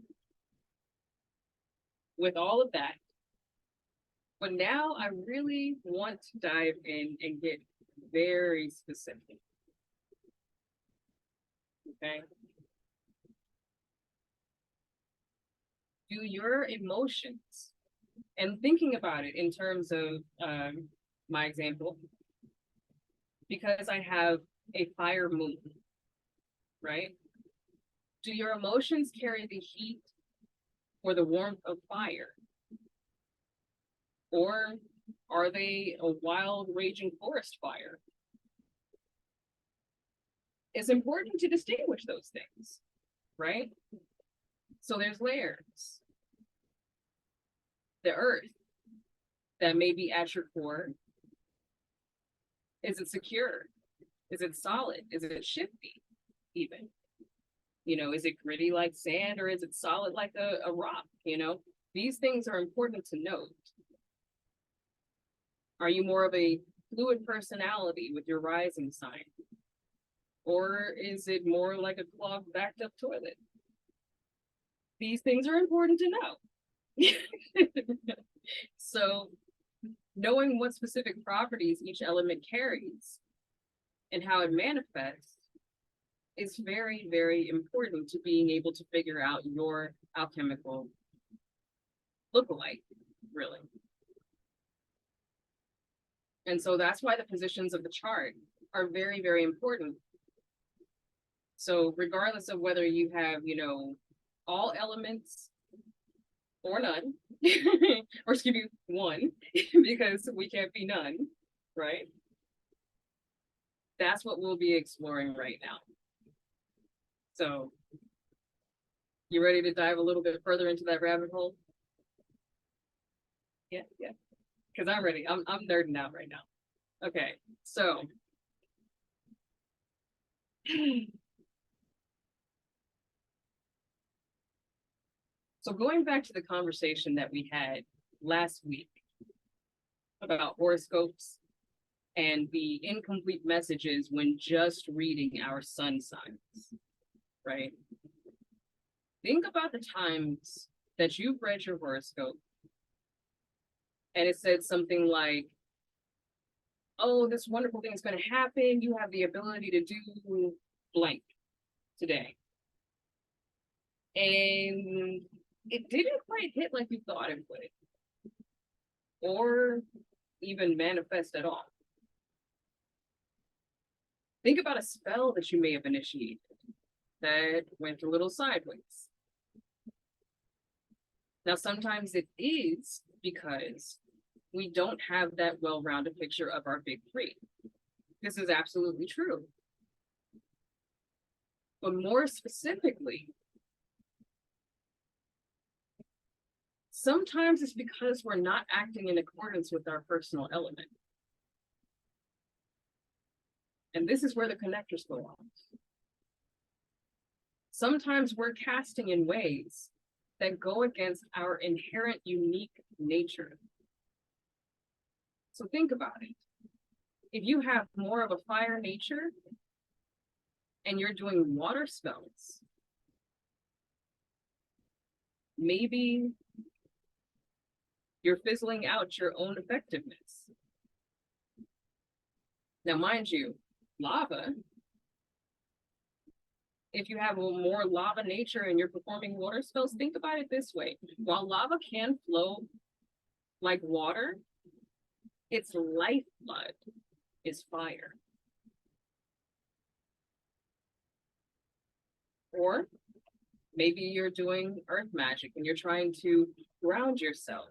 with all of that, but now I really want to dive in and get very specific. Okay. Do your emotions, and thinking about it in terms of my example, because I have a fire moon, right? Do your emotions carry the heat or the warmth of fire? Or are they a wild, raging forest fire? It's important to distinguish those things, right? So there's layers. The earth that may be at your core, is it secure? Is it solid? Is it shifty, even? Is it gritty like sand or is it solid like a rock? These things are important to note. Are you more of a fluid personality with your rising sign? Or is it more like a clogged, backed up toilet? These things are important to know. So, knowing what specific properties each element carries and how it manifests is very, very important to being able to figure out your alchemical lookalike, really. And so that's why the positions of the chart are very, very important. So regardless of whether you have, all elements or none, or excuse me, one, because we can't be none, right? That's what we'll be exploring right now. So you ready to dive a little bit further into that rabbit hole? Yeah. Because I'm ready. I'm nerding out right now. Okay, so going back to the conversation that we had last week about horoscopes and the incomplete messages when just reading our sun signs, right? Think about the times that you've read your horoscope and it said something like, oh, this wonderful thing is going to happen. You have the ability to do blank today. And it didn't quite hit like you thought it would, or even manifest at all. Think about a spell that you may have initiated that went a little sideways. Now, sometimes it is because we don't have that well-rounded picture of our big three. This is absolutely true. But more specifically, sometimes it's because we're not acting in accordance with our personal element. And this is where the connectors go off. Sometimes we're casting in ways that go against our inherent unique nature. So think about it. If you have more of a fire nature and you're doing water spells, maybe you're fizzling out your own effectiveness. Now, mind you, lava, if you have a more lava nature and you're performing water spells, think about it this way. While lava can flow like water, its lifeblood is fire. Or maybe you're doing earth magic and you're trying to ground yourself,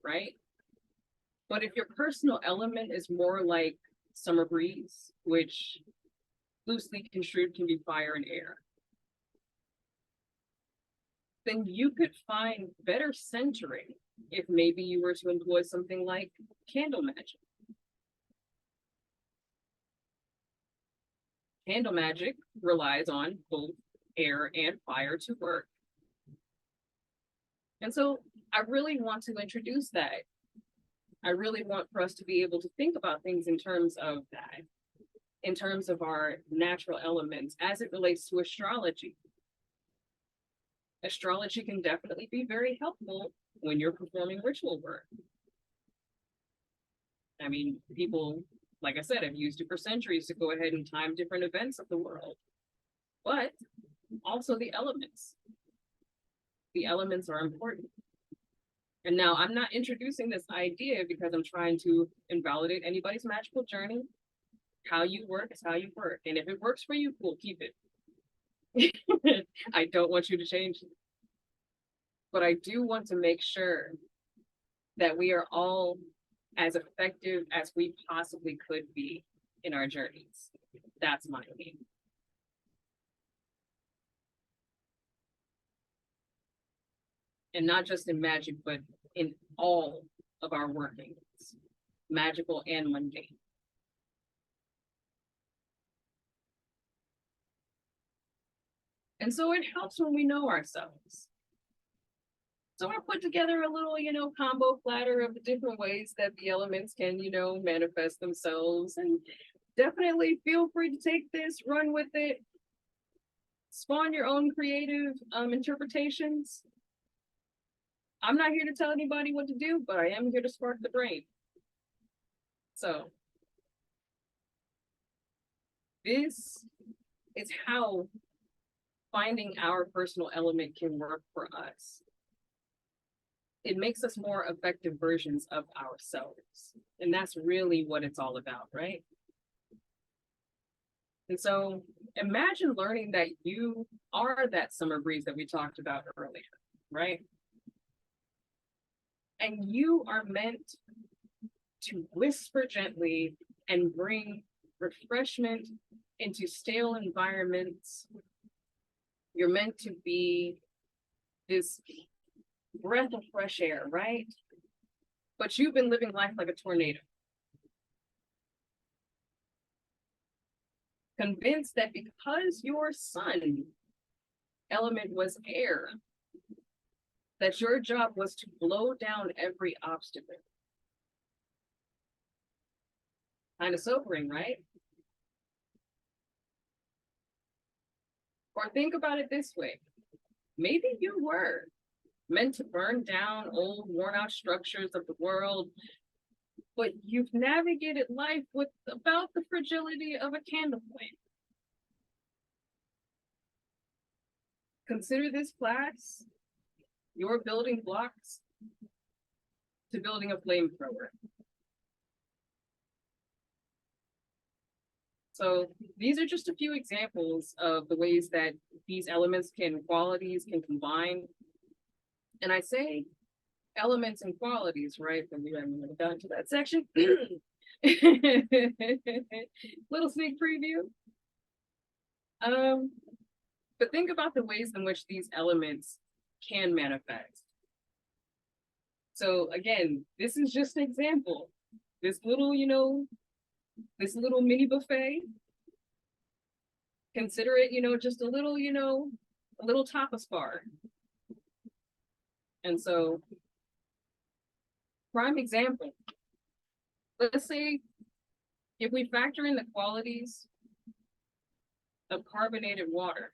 right? But if your personal element is more like summer breeze, which loosely construed can be fire and air, then you could find better centering if maybe you were to employ something like candle magic. Candle magic relies on both air and fire to work. And so I really want to introduce that. I really want for us to be able to think about things in terms of that, in terms of our natural elements as it relates to astrology. Astrology can definitely be very helpful when you're performing ritual work. I mean, people, like I said, have used it for centuries to go ahead and time different events of the world. But also the elements. The elements are important. And now I'm not introducing this idea because I'm trying to invalidate anybody's magical journey. How you work is how you work. And if it works for you, cool, keep it. I don't want you to change it. But I do want to make sure that we are all as effective as we possibly could be in our journeys. That's my aim. And not just in magic, but in all of our workings, magical and mundane. And so it helps when we know ourselves. So I put together a little, combo platter of the different ways that the elements can, manifest themselves. And definitely feel free to take this, run with it, spawn your own creative interpretations. I'm not here to tell anybody what to do, but I am here to spark the brain. So this is how finding our personal element can work for us. It makes us more effective versions of ourselves. And that's really what it's all about, right? And so imagine learning that you are that summer breeze that we talked about earlier, right? And you are meant to whisper gently and bring refreshment into stale environments. You're meant to be this breath of fresh air, right? But you've been living life like a tornado. Convinced that because your sun element was air, that your job was to blow down every obstacle. Kind of sobering, right? Or think about it this way. Maybe you were meant to burn down old, worn out structures of the world, but you've navigated life with about the fragility of a candle flame. Consider this class your building blocks to building a flamethrower. So these are just a few examples of the ways that these elements qualities can combine. And I say elements and qualities, right? But we haven't even gotten to that section. Little sneak preview. But think about the ways in which these elements can manifest. So again, this is just an example. This little, this little mini buffet, consider it, just a little, a little tapas bar. And so, prime example, let's say if we factor in the qualities of carbonated water,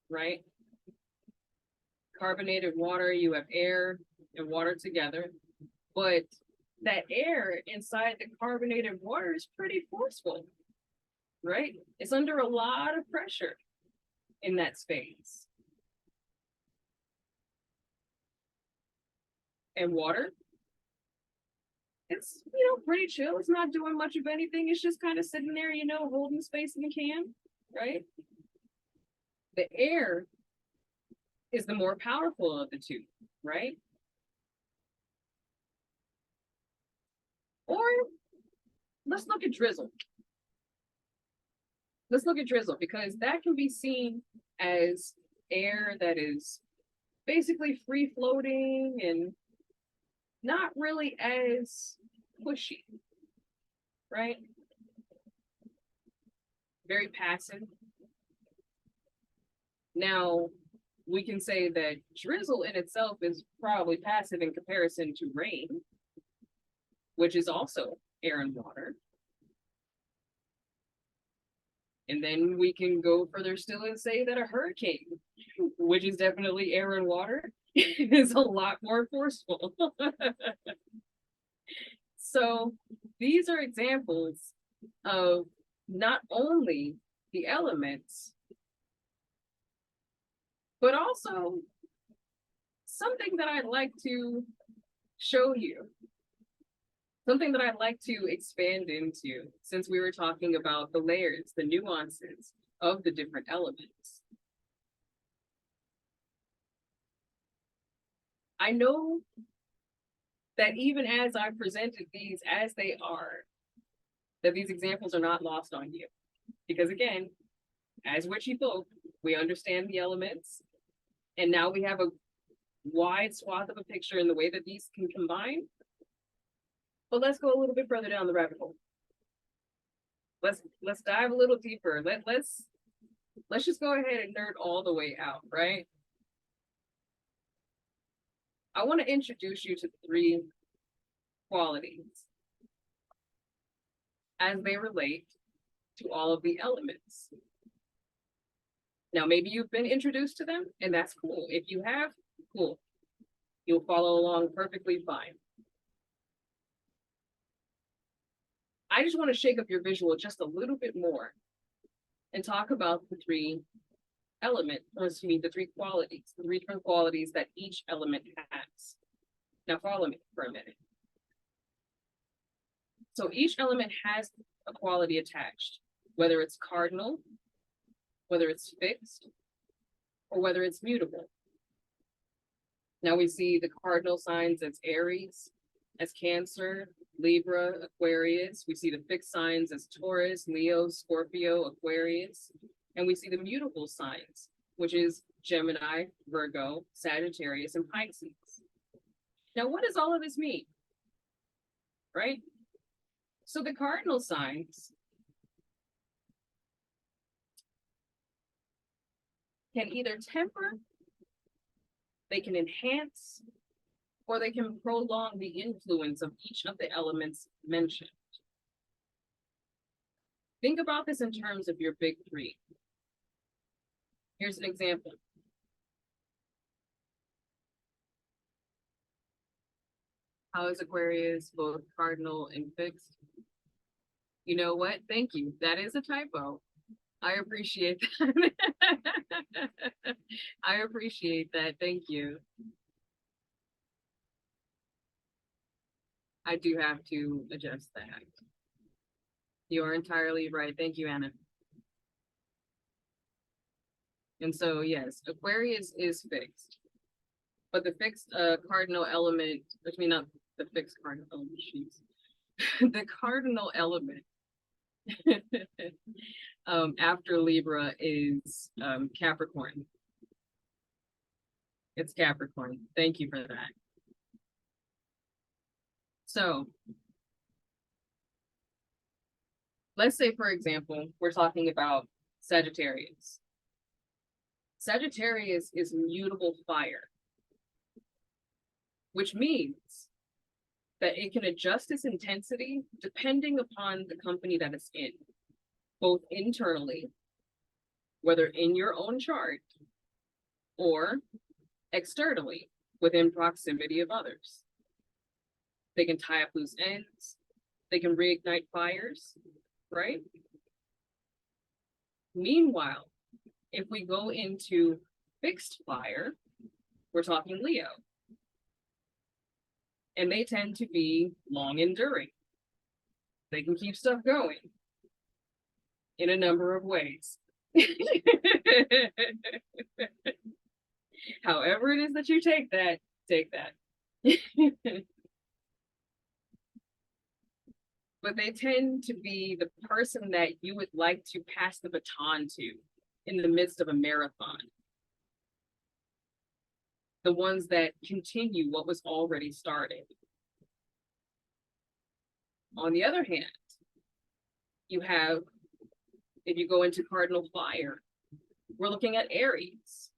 right? Carbonated water, you have air and water together, but that air inside the carbonated water is pretty forceful, right? It's under a lot of pressure in that space. And water, it's, pretty chill. It's not doing much of anything. It's just kind of sitting there, holding space in the can, right? The air is the more powerful of the two, right? Or let's look at drizzle. Let's look at drizzle because that can be seen as air that is basically free floating and not really as pushy, right? Very passive. Now, we can say that drizzle in itself is probably passive in comparison to rain, which is also air and water. And then we can go further still and say that a hurricane, which is definitely air and water, is a lot more forceful. So these are examples of not only the elements, but also something that I'd like to show you, something that I'd like to expand into, since we were talking about the layers, the nuances of the different elements. I know that even as I presented these as they are, that these examples are not lost on you. Because again, as witchy folk, we understand the elements, and now we have a wide swath of a picture in the way that these can combine. But let's go a little bit further down the rabbit hole. Let's dive a little deeper. Let's just go ahead and nerd all the way out, right? I want to introduce you to 3 qualities as they relate to all of the elements. Now, maybe you've been introduced to them, and that's cool. If you have, cool. You'll follow along perfectly fine. I just want to shake up your visual just a little bit more and talk about the 3 elements, or excuse me, the 3 qualities, the 3 different qualities that each element has. Now follow me for a minute. So each element has a quality attached, whether it's cardinal, whether it's fixed, or whether it's mutable. Now we see the cardinal signs as Aries, as Cancer, Libra, Aquarius. We see the fixed signs as Taurus, Leo, Scorpio, Aquarius. And we see the mutable signs, which is Gemini, Virgo, Sagittarius, and Pisces. Now, what does all of this mean? Right? So the cardinal signs can either temper, they can enhance, or they can prolong the influence of each of the elements mentioned. Think about this in terms of your big 3. Here's an example. How is Aquarius both cardinal and fixed? You know what? Thank you. That is a typo. I appreciate that. I appreciate that. Thank you. I do have to adjust that. You are entirely right. Thank you, Anna. And so, yes, Aquarius is fixed, but the fixed cardinal element, which mean not the fixed cardinal element, sheets, the cardinal element after Libra is Capricorn. It's Capricorn. Thank you for that. So let's say, for example, we're talking about Sagittarius. Sagittarius is mutable fire, which means that it can adjust its intensity depending upon the company that it's in, both internally, whether in your own chart, or externally, within proximity of others. They can tie up loose ends, they can reignite fires, right? Meanwhile, if we go into fixed fire, we're talking Leo. And they tend to be long enduring. They can keep stuff going in a number of ways. However it is that you take that, take that. But they tend to be the person that you would like to pass the baton to in the midst of a marathon. The ones that continue what was already started. On the other hand, you have, if you go into cardinal fire, we're looking at Aries.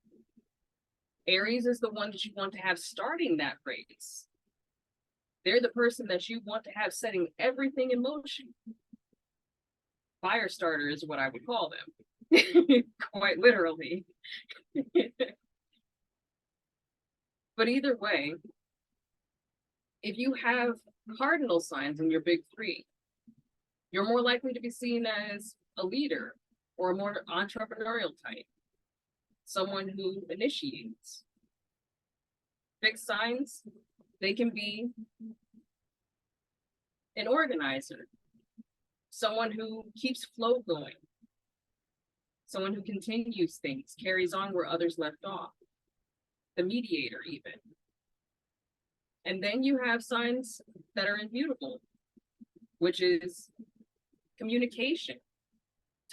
Aries is the one that you want to have starting that race. They're the person that you want to have setting everything in motion. Fire starter is what I would call them, quite literally. But either way, if you have cardinal signs in your big three, you're more likely to be seen as a leader or a more entrepreneurial type, someone who initiates. Fixed signs, they can be an organizer, someone who keeps flow going, someone who continues things, carries on where others left off, the mediator even. And then you have signs that are immutable, which is communication,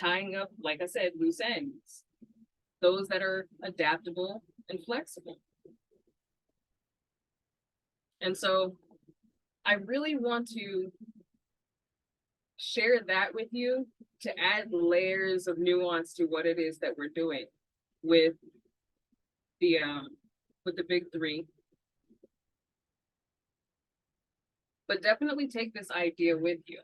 tying up, like I said, loose ends, those that are adaptable and flexible. And so I really want to share that with you to add layers of nuance to what it is that we're doing with the big three. But definitely take this idea with you.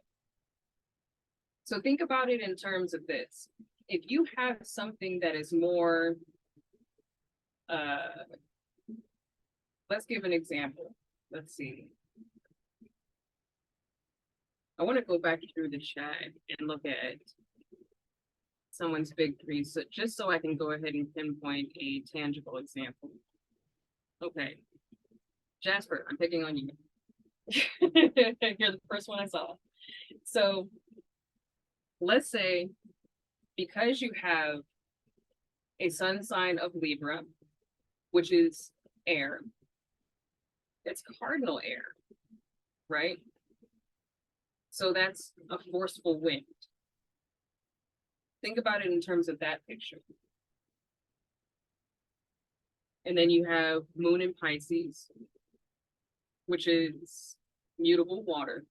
So think about it in terms of this. If you have something that is more, let's give an example. Let's see. I want to go back through the chat and look at someone's big three, so just so I can go ahead and pinpoint a tangible example. Okay, Jasper, I'm picking on you. You're the first one I saw. So let's say, because you have a sun sign of Libra, which is air, it's cardinal air, right? So that's a forceful wind. Think about it in terms of that picture. And then you have moon in Pisces, which is mutable water.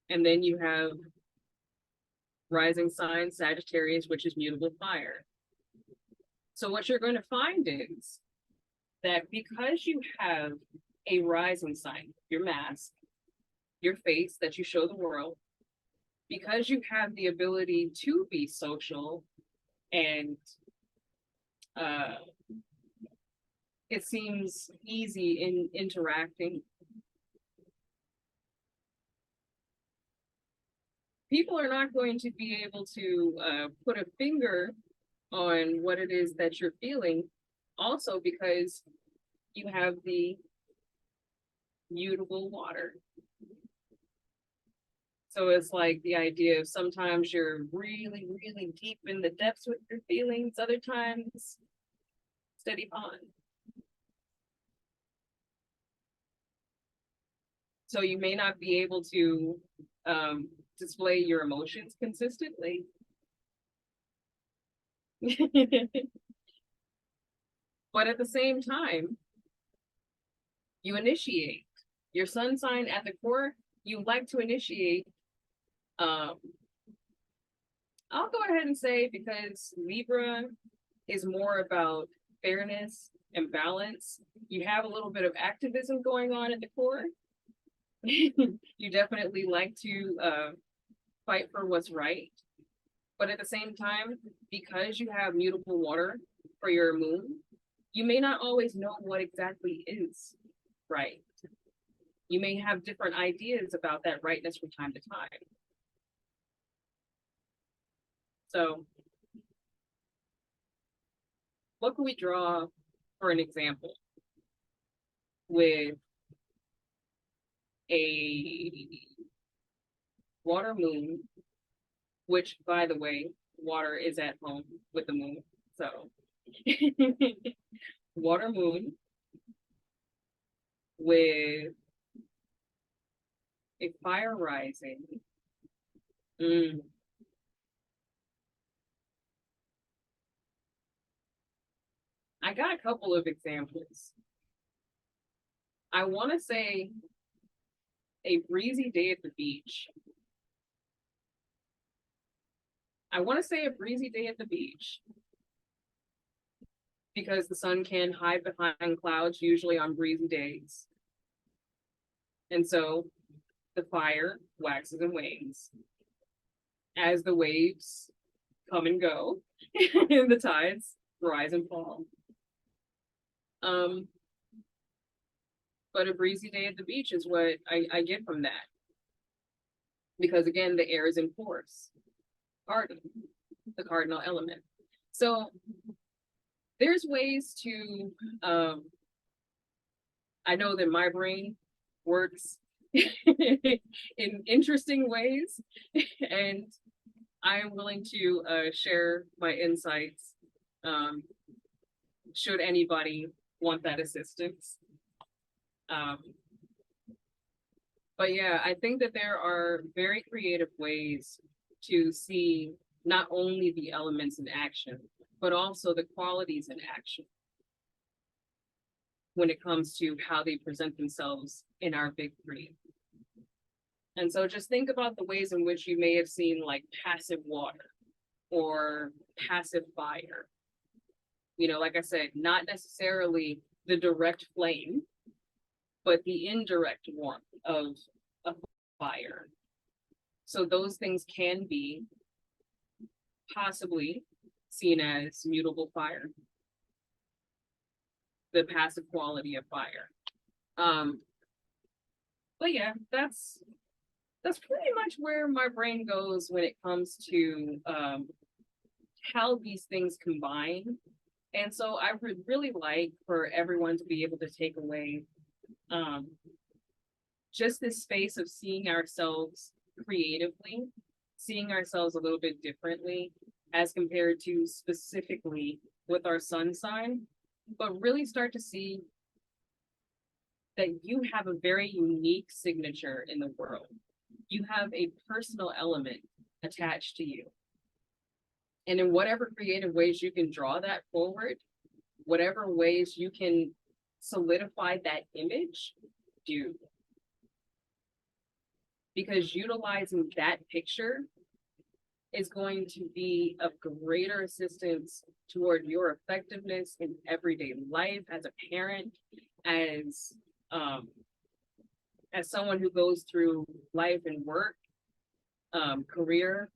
And then you have rising sign Sagittarius, which is mutable fire. So what you're going to find is that because you have a rising sign, your mask, your face that you show the world, because you have the ability to be social and it seems easy in interacting, people are not going to be able to put a finger on what it is that you're feeling, also because you have the mutable water. So it's like the idea of sometimes you're really, really deep in the depths with your feelings, other times steady pond. So you may not be able to display your emotions consistently. But at the same time, you initiate. Your sun sign at the core, you like to initiate. Um, I'll go ahead and say because Libra is more about fairness and balance. You have a little bit of activism going on at the core. You definitely like to fight for what's right. But at the same time, because you have mutable water for your moon, you may not always know what exactly is right. You may have different ideas about that rightness from time to time. So, what can we draw for an example with a water moon, which, by the way, water is at home with the moon. So, water moon with a fire rising. Mm. I got a couple of examples. I want to say a breezy day at the beach. I want to say a breezy day at the beach because the sun can hide behind clouds, usually on breezy days. And so the fire waxes and wanes as the waves come and go and the tides rise and fall. Um, but a breezy day at the beach is what I get from that. Because again, the air is in force. Cardinal, the cardinal element. So there's ways to I know that my brain works in interesting ways, and I am willing to share my insights should anybody want that assistance. Um, but yeah, I think that there are very creative ways to see not only the elements in action, but also the qualities in action when it comes to how they present themselves in our big three. And so just think about the ways in which you may have seen like passive water or passive fire. You know, like I said, not necessarily the direct flame, but the indirect warmth of a fire. So those things can be possibly seen as mutable fire, the passive quality of fire. But yeah, that's pretty much where my brain goes when it comes to how these things combine. And so I would really like for everyone to be able to take away just this space of seeing ourselves creatively, seeing ourselves a little bit differently as compared to specifically with our sun sign, but really start to see that you have a very unique signature in the world. You have a personal element attached to you. And in whatever creative ways you can draw that forward, whatever ways you can solidify that image, do. Because utilizing that picture is going to be of greater assistance toward your effectiveness in everyday life as a parent, as someone who goes through life and work, career.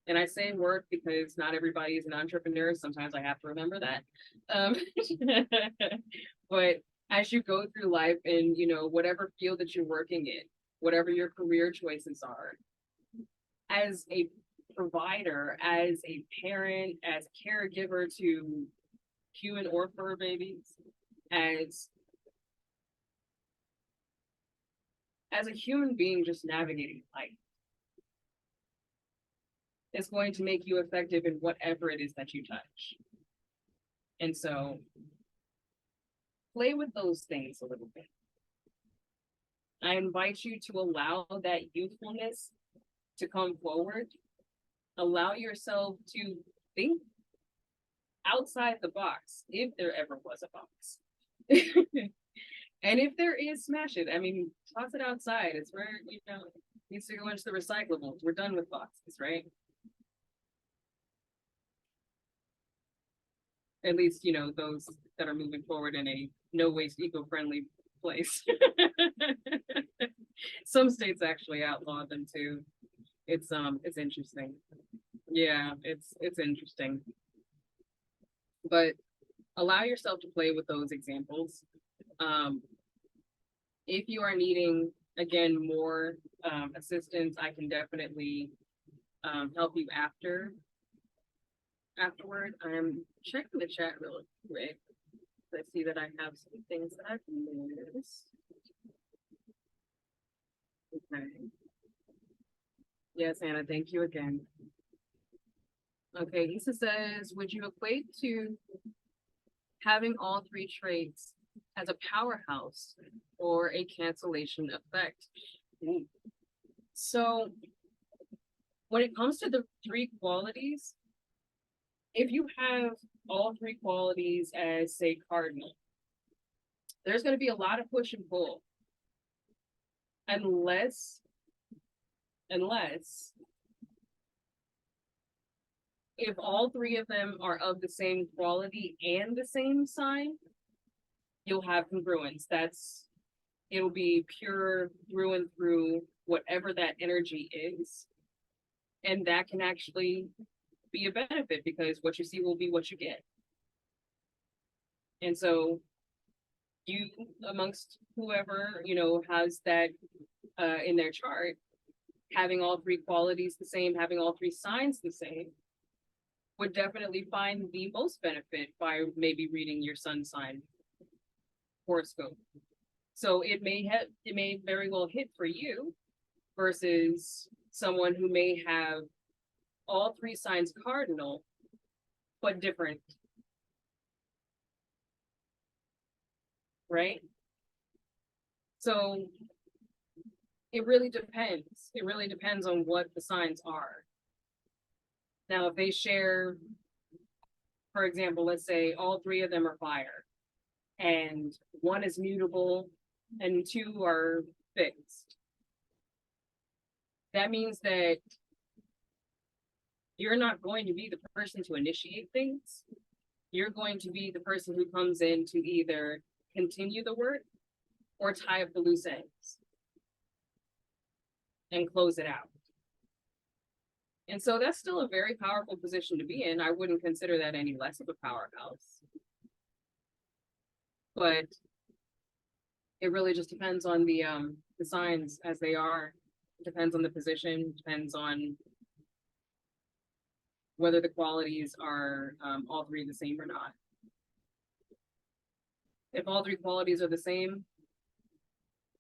And I say work because not everybody is an entrepreneur. Sometimes I have to remember that. But as you go through life in, you know, whatever field that you're working in, whatever your career choices are, as a provider, as a parent, as a caregiver to human or fur babies, as a human being just navigating life, is going to make you effective in whatever it is that you touch. And so play with those things a little bit. I invite you to allow that youthfulness to come forward. Allow yourself to think outside the box, if there ever was a box. And if there is, smash it. I mean, toss it outside. It's where, it needs to go into the recyclables. We're done with boxes, right? At least, those that are moving forward in a no waste, eco-friendly place. Some states actually outlaw them too. It's interesting. Yeah, it's interesting. But allow yourself to play with those examples. If you are needing, again, more assistance, I can definitely help you afterward. I'm checking the chat real quick. I see that I have some things that I've missed. Okay. Yes, Anna, thank you again. Okay, Lisa says, would you equate to having all three traits as a powerhouse or a cancellation effect? So when it comes to the three qualities, if you have all three qualities as, say, cardinal, there's going to be a lot of push and pull. Unless if all three of them are of the same quality and the same sign, you'll have congruence. It'll be pure through and through, whatever that energy is. And that can actually be a benefit, because what you see will be what you get. And so you, amongst whoever, has that in their chart, having all three qualities the same, having all three signs the same, would definitely find the most benefit by maybe reading your sun sign horoscope. So it may very well hit for you versus someone who may have all three signs cardinal, but different. Right? So it really depends. It really depends on what the signs are. Now, if they share, for example, let's say all three of them are fire, and one is mutable and two are fixed. That means that you're not going to be the person to initiate things. You're going to be the person who comes in to either continue the work or tie up the loose ends and close it out. And so that's still a very powerful position to be in. I wouldn't consider that any less of a powerhouse. But it really just depends on the signs as they are. It depends on the position, depends on whether the qualities are all three the same or not. If all three qualities are the same,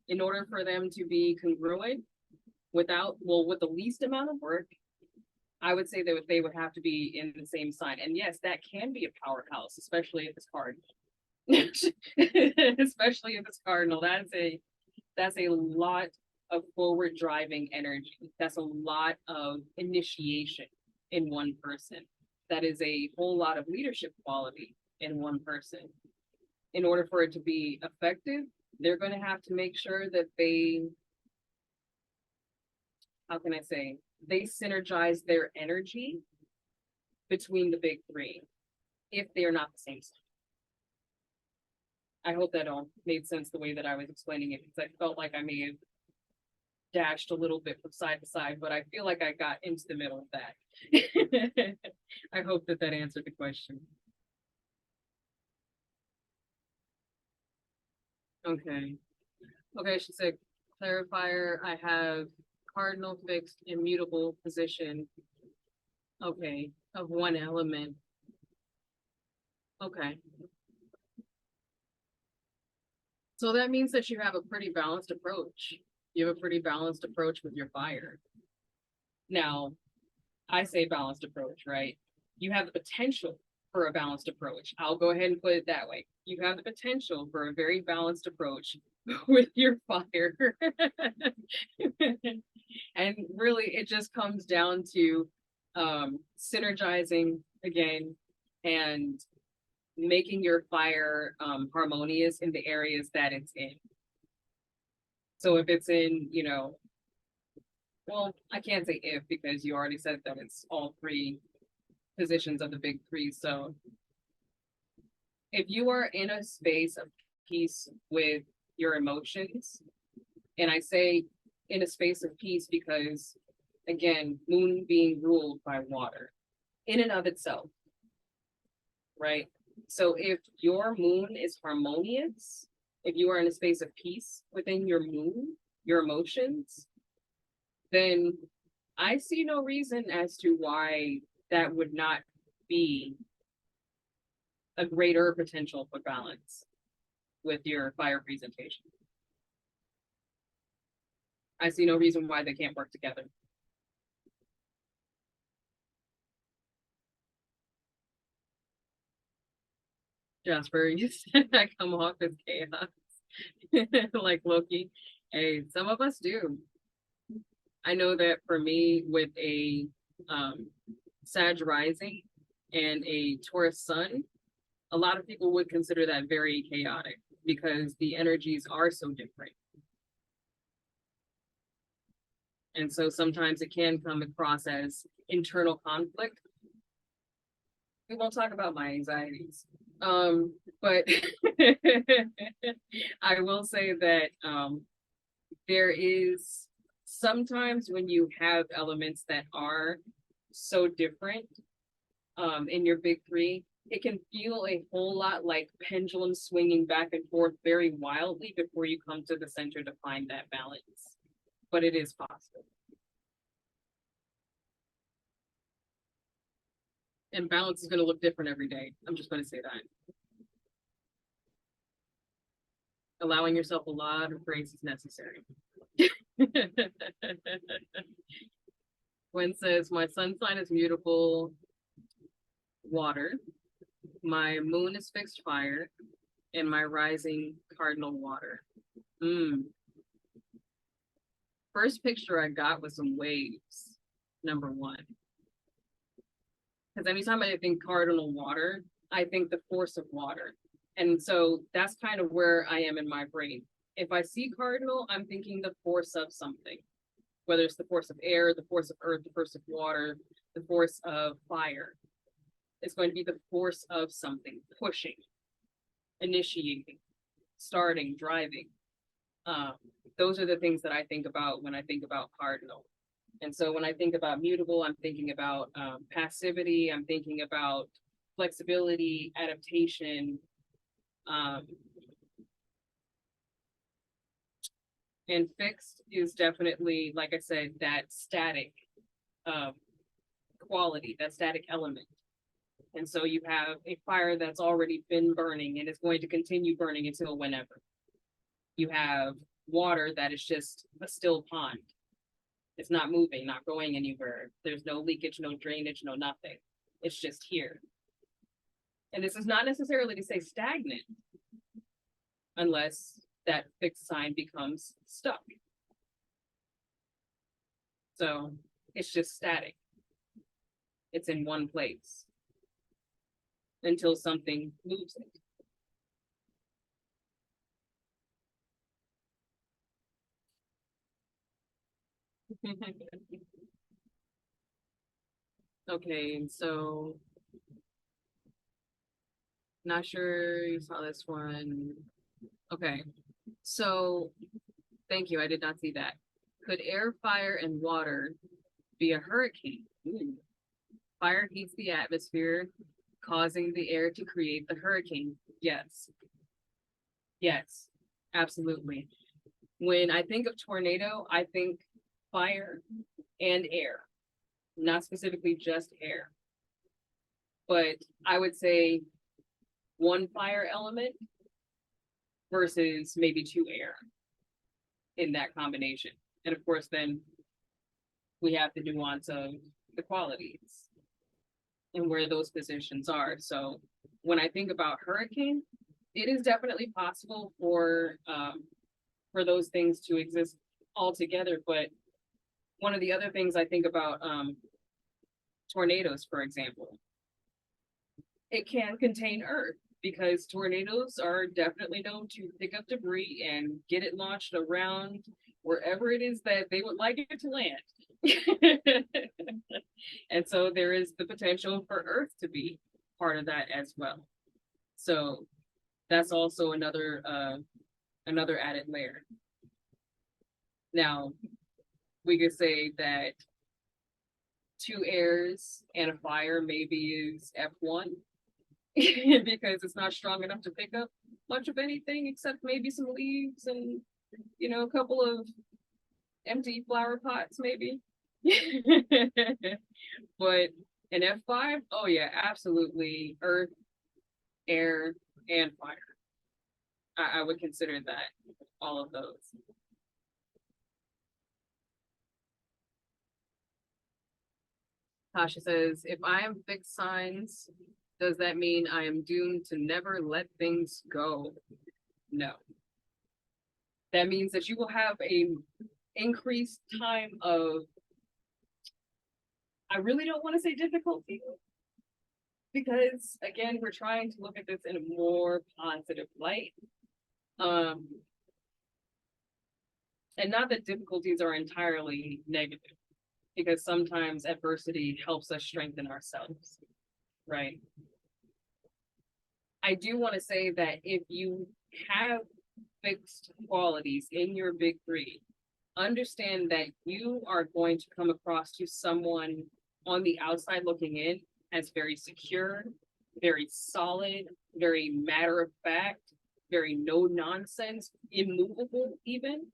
in order for them to be congruent with the least amount of work, I would say that they would have to be in the same sign. And yes, that can be a powerhouse, especially if it's cardinal. Especially if it's cardinal. That's a lot of forward driving energy. That's a lot of initiation in one person. That is a whole lot of leadership quality in one person. In order for it to be effective, they're going to have to make sure that they synergize their energy between the big three, if they're not the same sign. I hope that all made sense the way that I was explaining it, because I felt like I may have dashed a little bit from side to side, but I feel like I got into the middle of that. I hope that answered the question. Okay. Okay, she said, clarifier, I have cardinal, fixed, immutable position. Okay, of one element. Okay. So that means that you have a pretty balanced approach. You have a pretty balanced approach with your fire. Now, I say balanced approach, right? You have the potential for a balanced approach. I'll go ahead and put it that way. You have the potential for a very balanced approach with your fire. And really, it just comes down to synergizing again and making your fire harmonious in the areas that it's in. So if it's in, well, I can't say if because you already said that it's all three positions of the big three. So if you are in a space of peace with your emotions, and I say in a space of peace because, again, moon being ruled by water in and of itself, right? So if your moon is harmonious, if you are in a space of peace within your moon, your emotions, then I see no reason as to why that would not be a greater potential for balance with your fire presentation. I see no reason why they can't work together. Jasper, you said I come off as chaos, like Loki. Hey, some of us do. I know that for me, with a Sag rising and a Taurus sun, a lot of people would consider that very chaotic because the energies are so different. And so sometimes it can come across as internal conflict. We won't talk about my anxieties. But I will say that there is sometimes when you have elements that are so different in your big three, it can feel a whole lot like pendulum swinging back and forth very wildly before you come to the center to find that balance. But it is possible. And balance is going to look different every day. I'm just going to say that. Allowing yourself a lot of grace is necessary. Gwen says, my sun sign is mutable water. My moon is fixed fire. And my rising cardinal water. First picture I got was some waves, number one. Because anytime I think cardinal water, I think the force of water. And so that's kind of where I am in my brain. If I see cardinal, I'm thinking the force of something, whether it's the force of air, the force of earth, the force of water, the force of fire. It's going to be the force of something, pushing, initiating, starting, driving. Those are the things that I think about when I think about cardinal. And so when I think about mutable, I'm thinking about passivity, I'm thinking about flexibility, adaptation, and fixed is definitely, like I said, that static quality, that static element. And so you have a fire that's already been burning and it's going to continue burning until whenever. You have water that is just a still pond. It's not moving, not going anywhere. There's no leakage, no drainage, no nothing. It's just here. And this is not necessarily to say stagnant, unless that fixed sign becomes stuck. So it's just static. It's in one place until something moves it. Okay, so not sure you saw this one. Okay, so thank you. I did not see that. Could air, fire, and water be a hurricane? Ooh. Fire heats the atmosphere, causing the air to create the hurricane. Yes. Yes, absolutely. When I think of tornado, I think fire and air, not specifically just air. But I would say one fire element versus maybe two air in that combination. And of course, then we have the nuance of the qualities and where those positions are. So when I think about hurricane, it is definitely possible for those things to exist all together. But one of the other things I think about tornadoes, for example, it can contain earth because tornadoes are definitely known to pick up debris and get it launched around wherever it is that they would like it to land. And so there is the potential for earth to be part of that as well. So that's also another added layer. Now, we could say that two airs and a fire maybe is F1 because it's not strong enough to pick up much of anything except maybe some leaves and, a couple of empty flower pots, maybe. But an F5, oh yeah, absolutely. Earth, air, and fire. I would consider that all of those. Tasha says, if I am fixed signs, does that mean I am doomed to never let things go? No. That means that you will have a increased time of, I really don't want to say difficulty, because again, we're trying to look at this in a more positive light. And not that difficulties are entirely negative, because sometimes adversity helps us strengthen ourselves, right? I do want to say that if you have fixed qualities in your big three, understand that you are going to come across to someone on the outside looking in as very secure, very solid, very matter of fact, very no nonsense, immovable even.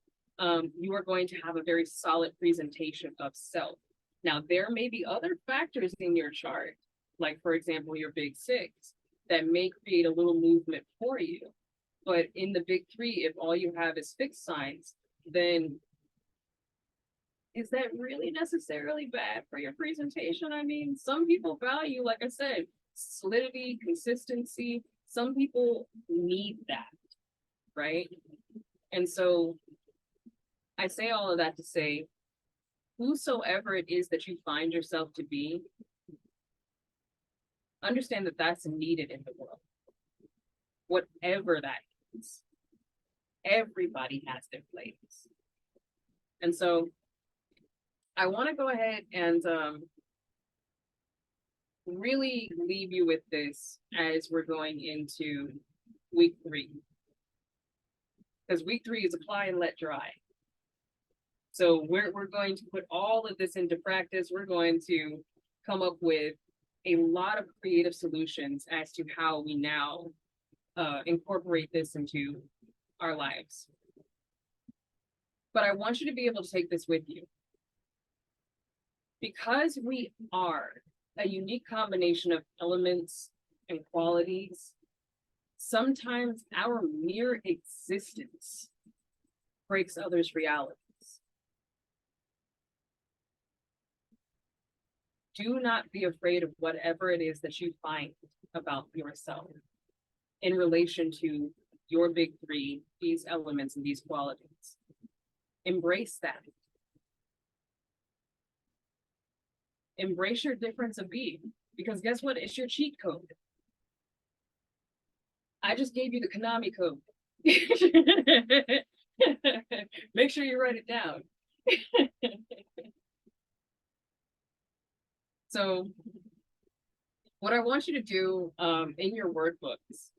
You are going to have a very solid presentation of self. Now, there may be other factors in your chart, like for example, your big six, that may create a little movement for you. But in the big three, if all you have is fixed signs, then is that really necessarily bad for your presentation? I mean, some people value, like I said, solidity, consistency. Some people need that, right? And so I say all of that to say, whosoever it is that you find yourself to be, understand that that's needed in the world. Whatever that is, everybody has their place. And so I want to go ahead and really leave you with this as we're going into week 3. Because week 3 is apply and let dry. So we're going to put all of this into practice. We're going to come up with a lot of creative solutions as to how we now incorporate this into our lives. But I want you to be able to take this with you. Because we are a unique combination of elements and qualities, sometimes our mere existence breaks others' realities. Do not be afraid of whatever it is that you find about yourself in relation to your big 3, these elements and these qualities. Embrace that. Embrace your difference of being, because guess what? It's your cheat code. I just gave you the Konami code. Make sure you write it down. So what I want you to do in your word books,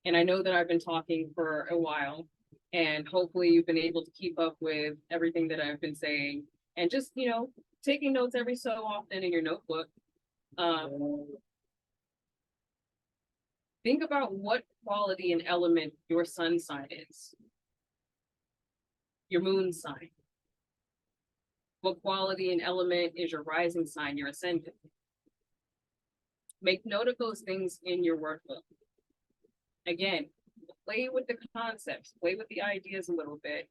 and I know that I've been talking for a while, and hopefully you've been able to keep up with everything that I've been saying, and just, taking notes every so often in your notebook. Think about what quality and element your sun sign is, your moon sign. What quality and element is your rising sign, your ascendant? Make note of those things in your workbook. Again, play with the concepts, play with the ideas a little bit,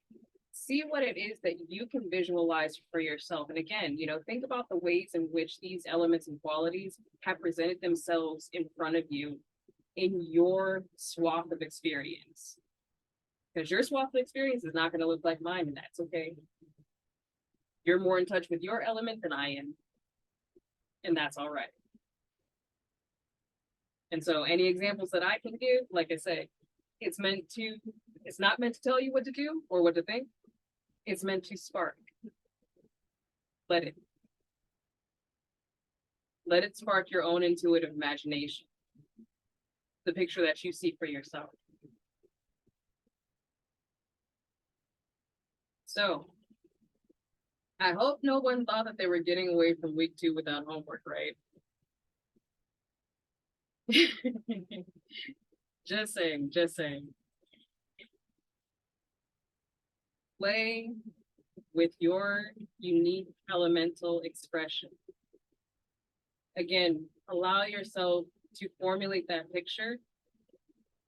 see what it is that you can visualize for yourself. And again, think about the ways in which these elements and qualities have presented themselves in front of you in your swath of experience. Because your swath of experience is not going to look like mine, and that's okay. You're more in touch with your element than I am, and that's all right. And so any examples that I can give, like I say, it's not meant to tell you what to do or what to think. It's meant to spark. Let it spark your own intuitive imagination, the picture that you see for yourself. So I hope no one thought that they were getting away from week 2 without homework, right? Just saying. Play with your unique elemental expression. Again, allow yourself to formulate that picture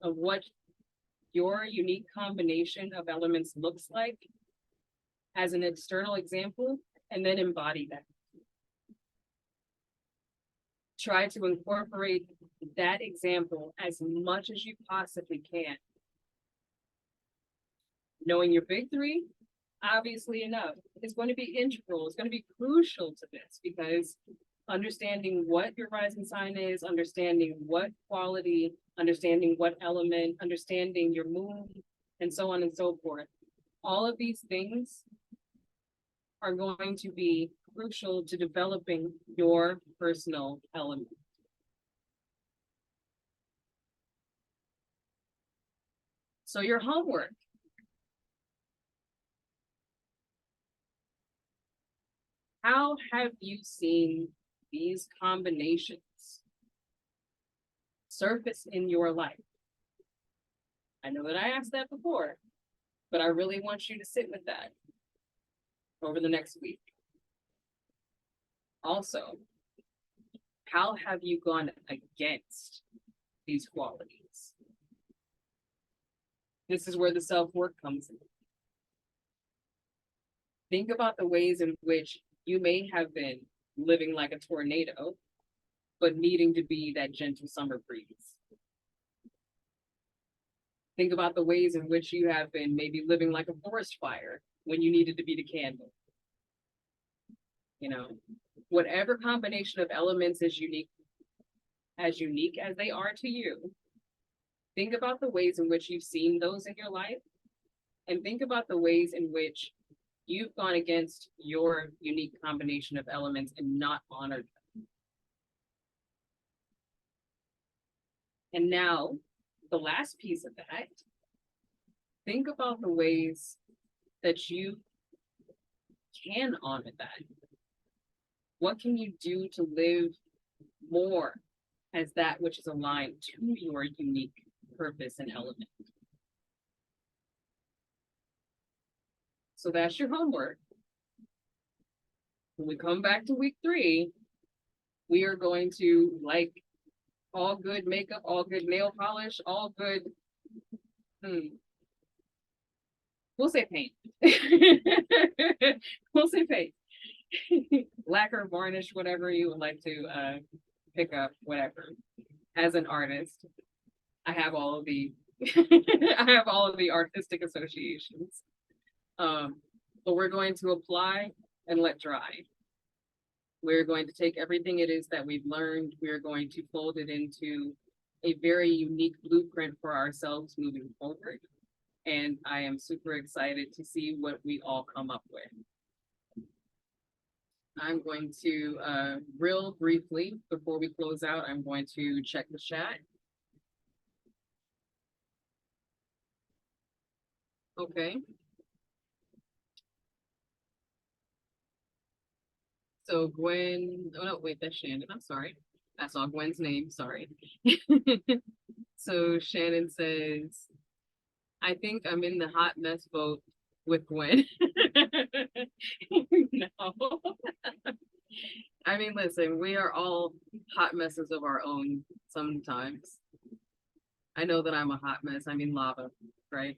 of what your unique combination of elements looks like as an external example, and then embody that. Try to incorporate that example as much as you possibly can. Knowing your big 3, obviously enough, is going to be integral. It's going to be crucial to this, because understanding what your rising sign is, understanding what quality, understanding what element, understanding your moon, and so on and so forth. All of these things are going to be crucial to developing your personal element. So your homework. How have you seen these combinations surface in your life? I know that I asked that before, but I really want you to sit with that over the next week. Also, how have you gone against these qualities? This is where the self-work comes in. Think about the ways in which you may have been living like a tornado, but needing to be that gentle summer breeze. Think about the ways in which you have been maybe living like a forest fire when you needed to be the candle. Whatever combination of elements is unique as they are to you, think about the ways in which you've seen those in your life, and think about the ways in which you've gone against your unique combination of elements and not honored them. And now, the last piece of that, think about the ways that you can honor that. What can you do to live more as that which is aligned to your unique purpose and element? So that's your homework. When we come back to week 3, we are going to, like all good makeup, all good nail polish, all good, we'll say paint. We'll say paint. Lacquer, varnish, whatever you would like to pick up, whatever. As an artist, I have all of the artistic associations. But we're going to apply and let dry. We're going to take everything it is that we've learned. We're going to fold it into a very unique blueprint for ourselves moving forward. And I am super excited to see what we all come up with. I'm going to, real briefly, before we close out, I'm going to check the chat. Okay. So Gwen, oh no, wait, that's Shannon. I'm sorry. I saw Gwen's name, sorry. So Shannon says, I think I'm in the hot mess boat with Gwen. No. I mean, listen, we are all hot messes of our own sometimes. I know that I'm a hot mess. I mean, lava, right?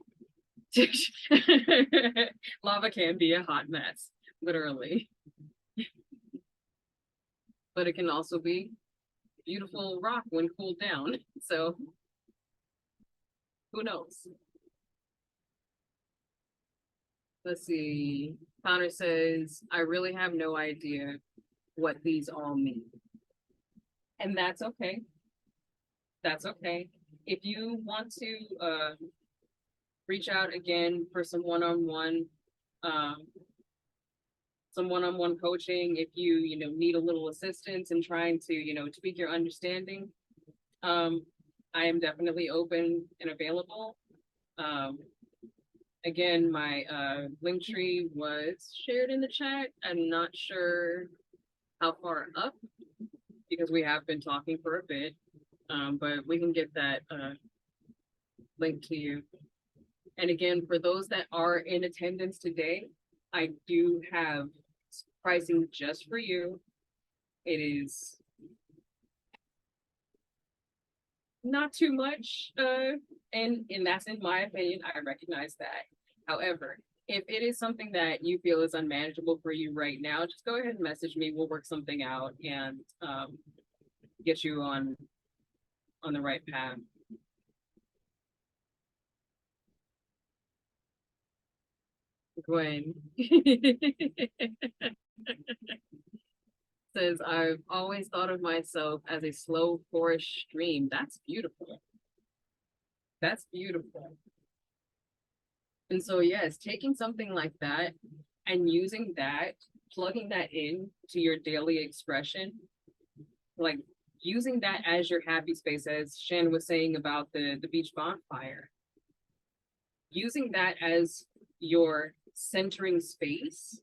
Lava can be a hot mess, literally, but it can also be beautiful rock when cooled down. So who knows? Let's see. Connor says, I really have no idea what these all mean. And that's okay. That's okay. If you want to reach out again for um, some one-on-one coaching, if you need a little assistance in trying to tweak your understanding, I am definitely open and available. Um, Again, my link tree was shared in the chat. I'm not sure how far up because we have been talking for a bit, but we can get that link to you. And again, for those that are in attendance today, I do have pricing just for you. It is not too much, and that's in my opinion. I recognize that. However, if it is something that you feel is unmanageable for you right now, just go ahead and message me. We'll work something out and get you on the right path. Gwen says, I've always thought of myself as a slow forest stream. That's beautiful. That's beautiful. And so, yes, taking something like that and using that, plugging that in to your daily expression, like using that as your happy space, as Shannon was saying about the beach bonfire, using that as your centering space,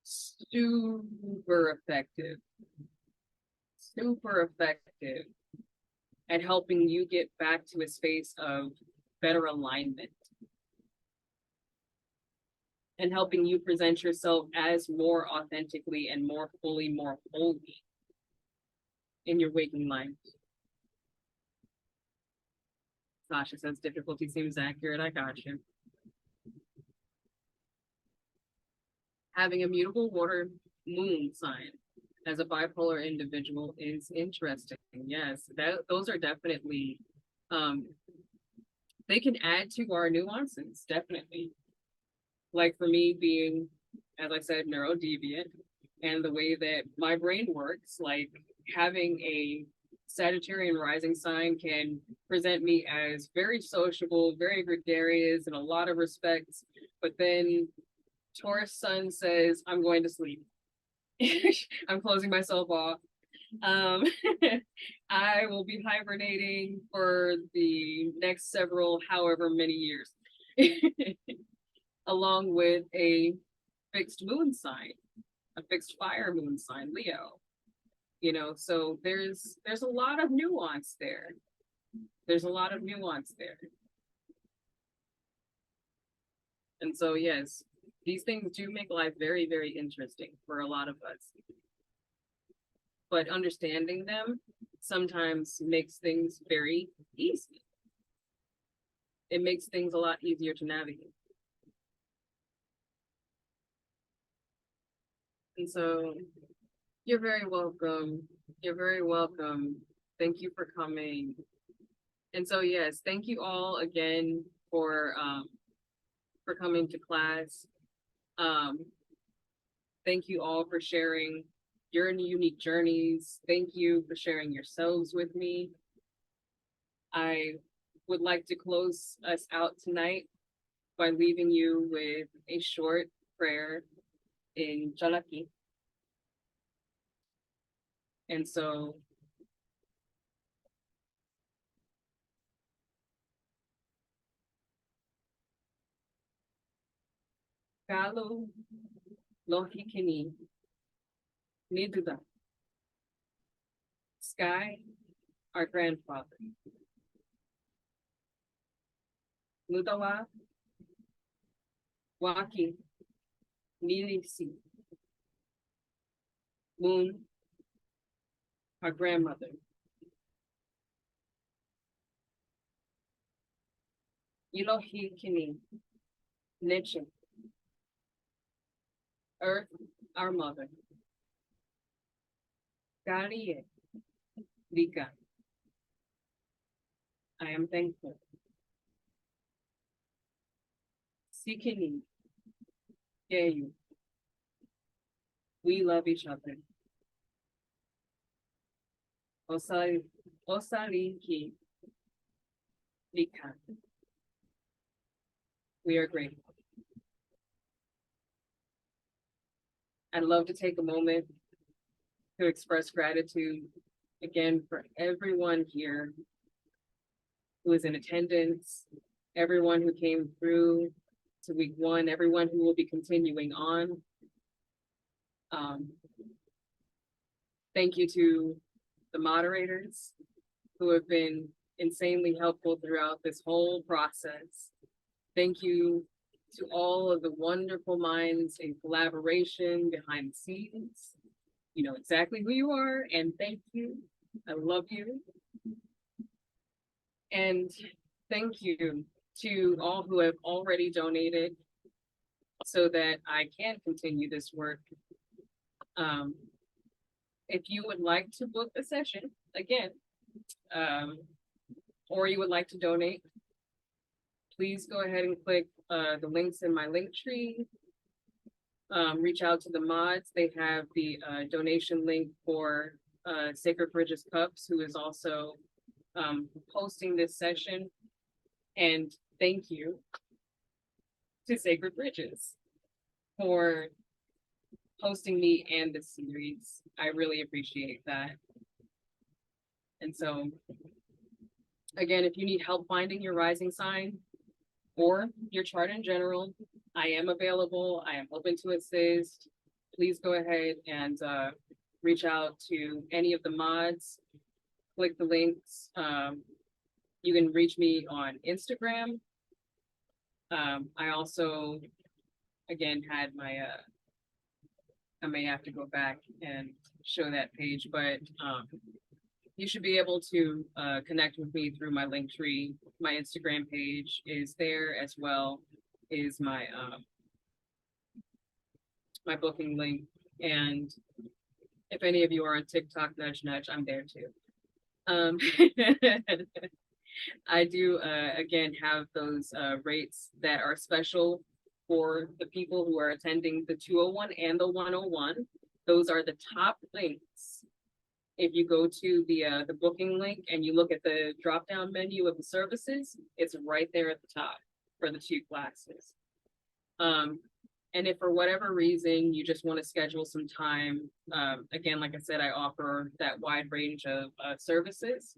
super effective, super effective at helping you get back to a space of better alignment and helping you present yourself as more authentically and more fully, more wholly in your waking life. Sasha says difficulty seems accurate. I got you. Having a mutable water moon sign as a bipolar individual is interesting. Yes, those are definitely they can add to our nuances, definitely. Like for me being, as I said, neurodeviant, and the way that my brain works, like having a Sagittarian rising sign can present me as very sociable, very gregarious in a lot of respects, but then Taurus sun says, I'm going to sleep. I'm closing myself off. Um, I will be hibernating for the next several, however many years, along with a fixed moon sign, a fixed fire moon sign, Leo. So there's a lot of nuance there. There's a lot of nuance there. And so, yes, these things do make life very, very interesting for a lot of us. But understanding them sometimes makes things very easy. It makes things a lot easier to navigate. And so you're very welcome. You're very welcome. Thank you for coming. And so, yes, thank you all again for coming to class. Thank you all for sharing your unique journeys. Thank you for sharing yourselves with me. I would like to close us out tonight by leaving you with a short prayer in Jalaki. And so Kalo Lohikini Niduda. Sky, our grandfather. Ludawa Waki Nilisi. Moon, our grandmother. Elohi Kini, Niche, Earth, our mother. Garie, Lika. I am thankful. Sikini, Yeyu. We love each other. Osari, Osari Ki, Lika. We are grateful. I'd love to take a moment to express gratitude again for everyone here who is in attendance, everyone who came through to week one, everyone who will be continuing on. Thank you to the moderators who have been insanely helpful throughout this whole process. Thank you to all of the wonderful minds in collaboration behind the scenes. You know exactly who you are, and thank you. I love you. And thank you to all who have already donated so that I can continue this work. If you would like to book a session, again, or you would like to donate, please go ahead and click the links in my link tree. Reach out to the mods. They have the donation link for Sacred Bridges Cups, who is also hosting this session. And thank you to Sacred Bridges for hosting me and this series. I really appreciate that. And so, again, if you need help finding your rising sign or your chart in general, I am available. I am open to assist. Please go ahead and reach out to any of the mods. Click the links. You can reach me on Instagram. I also, again, had my, I may have to go back and show that page, but you should be able to connect with me through my link tree. My Instagram page is there, as well is my my booking link. And if any of you are on TikTok, nudge, nudge, I'm there too. I do, again, have those rates that are special for the people who are attending the 201 and the 101. Those are the top links. If you go to the booking link and you look at the drop-down menu of the services, it's right there at the top for the 2 classes. And if for whatever reason you just want to schedule some time, again, like I said, I offer that wide range of services.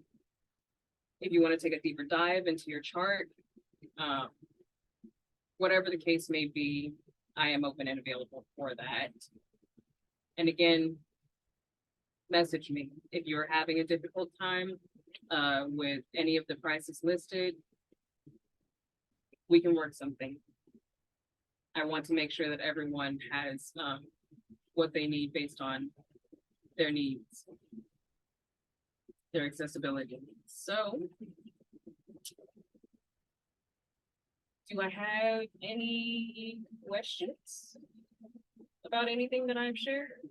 If you want to take a deeper dive into your chart, whatever the case may be, I am open and available for that. And again, message me if you're having a difficult time with any of the prices listed. We can work something. I want to make sure that everyone has what they need based on their needs, their accessibility. So, do I have any questions about anything that I've shared?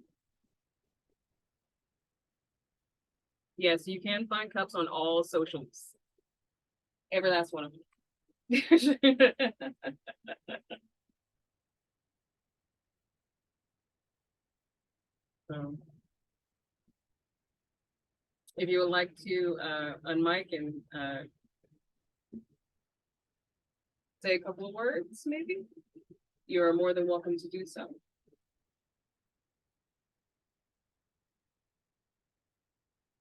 Yes, you can find cups on all socials. Every last one of them. So, if you would like to unmic and say a couple of words, maybe, you're more than welcome to do so.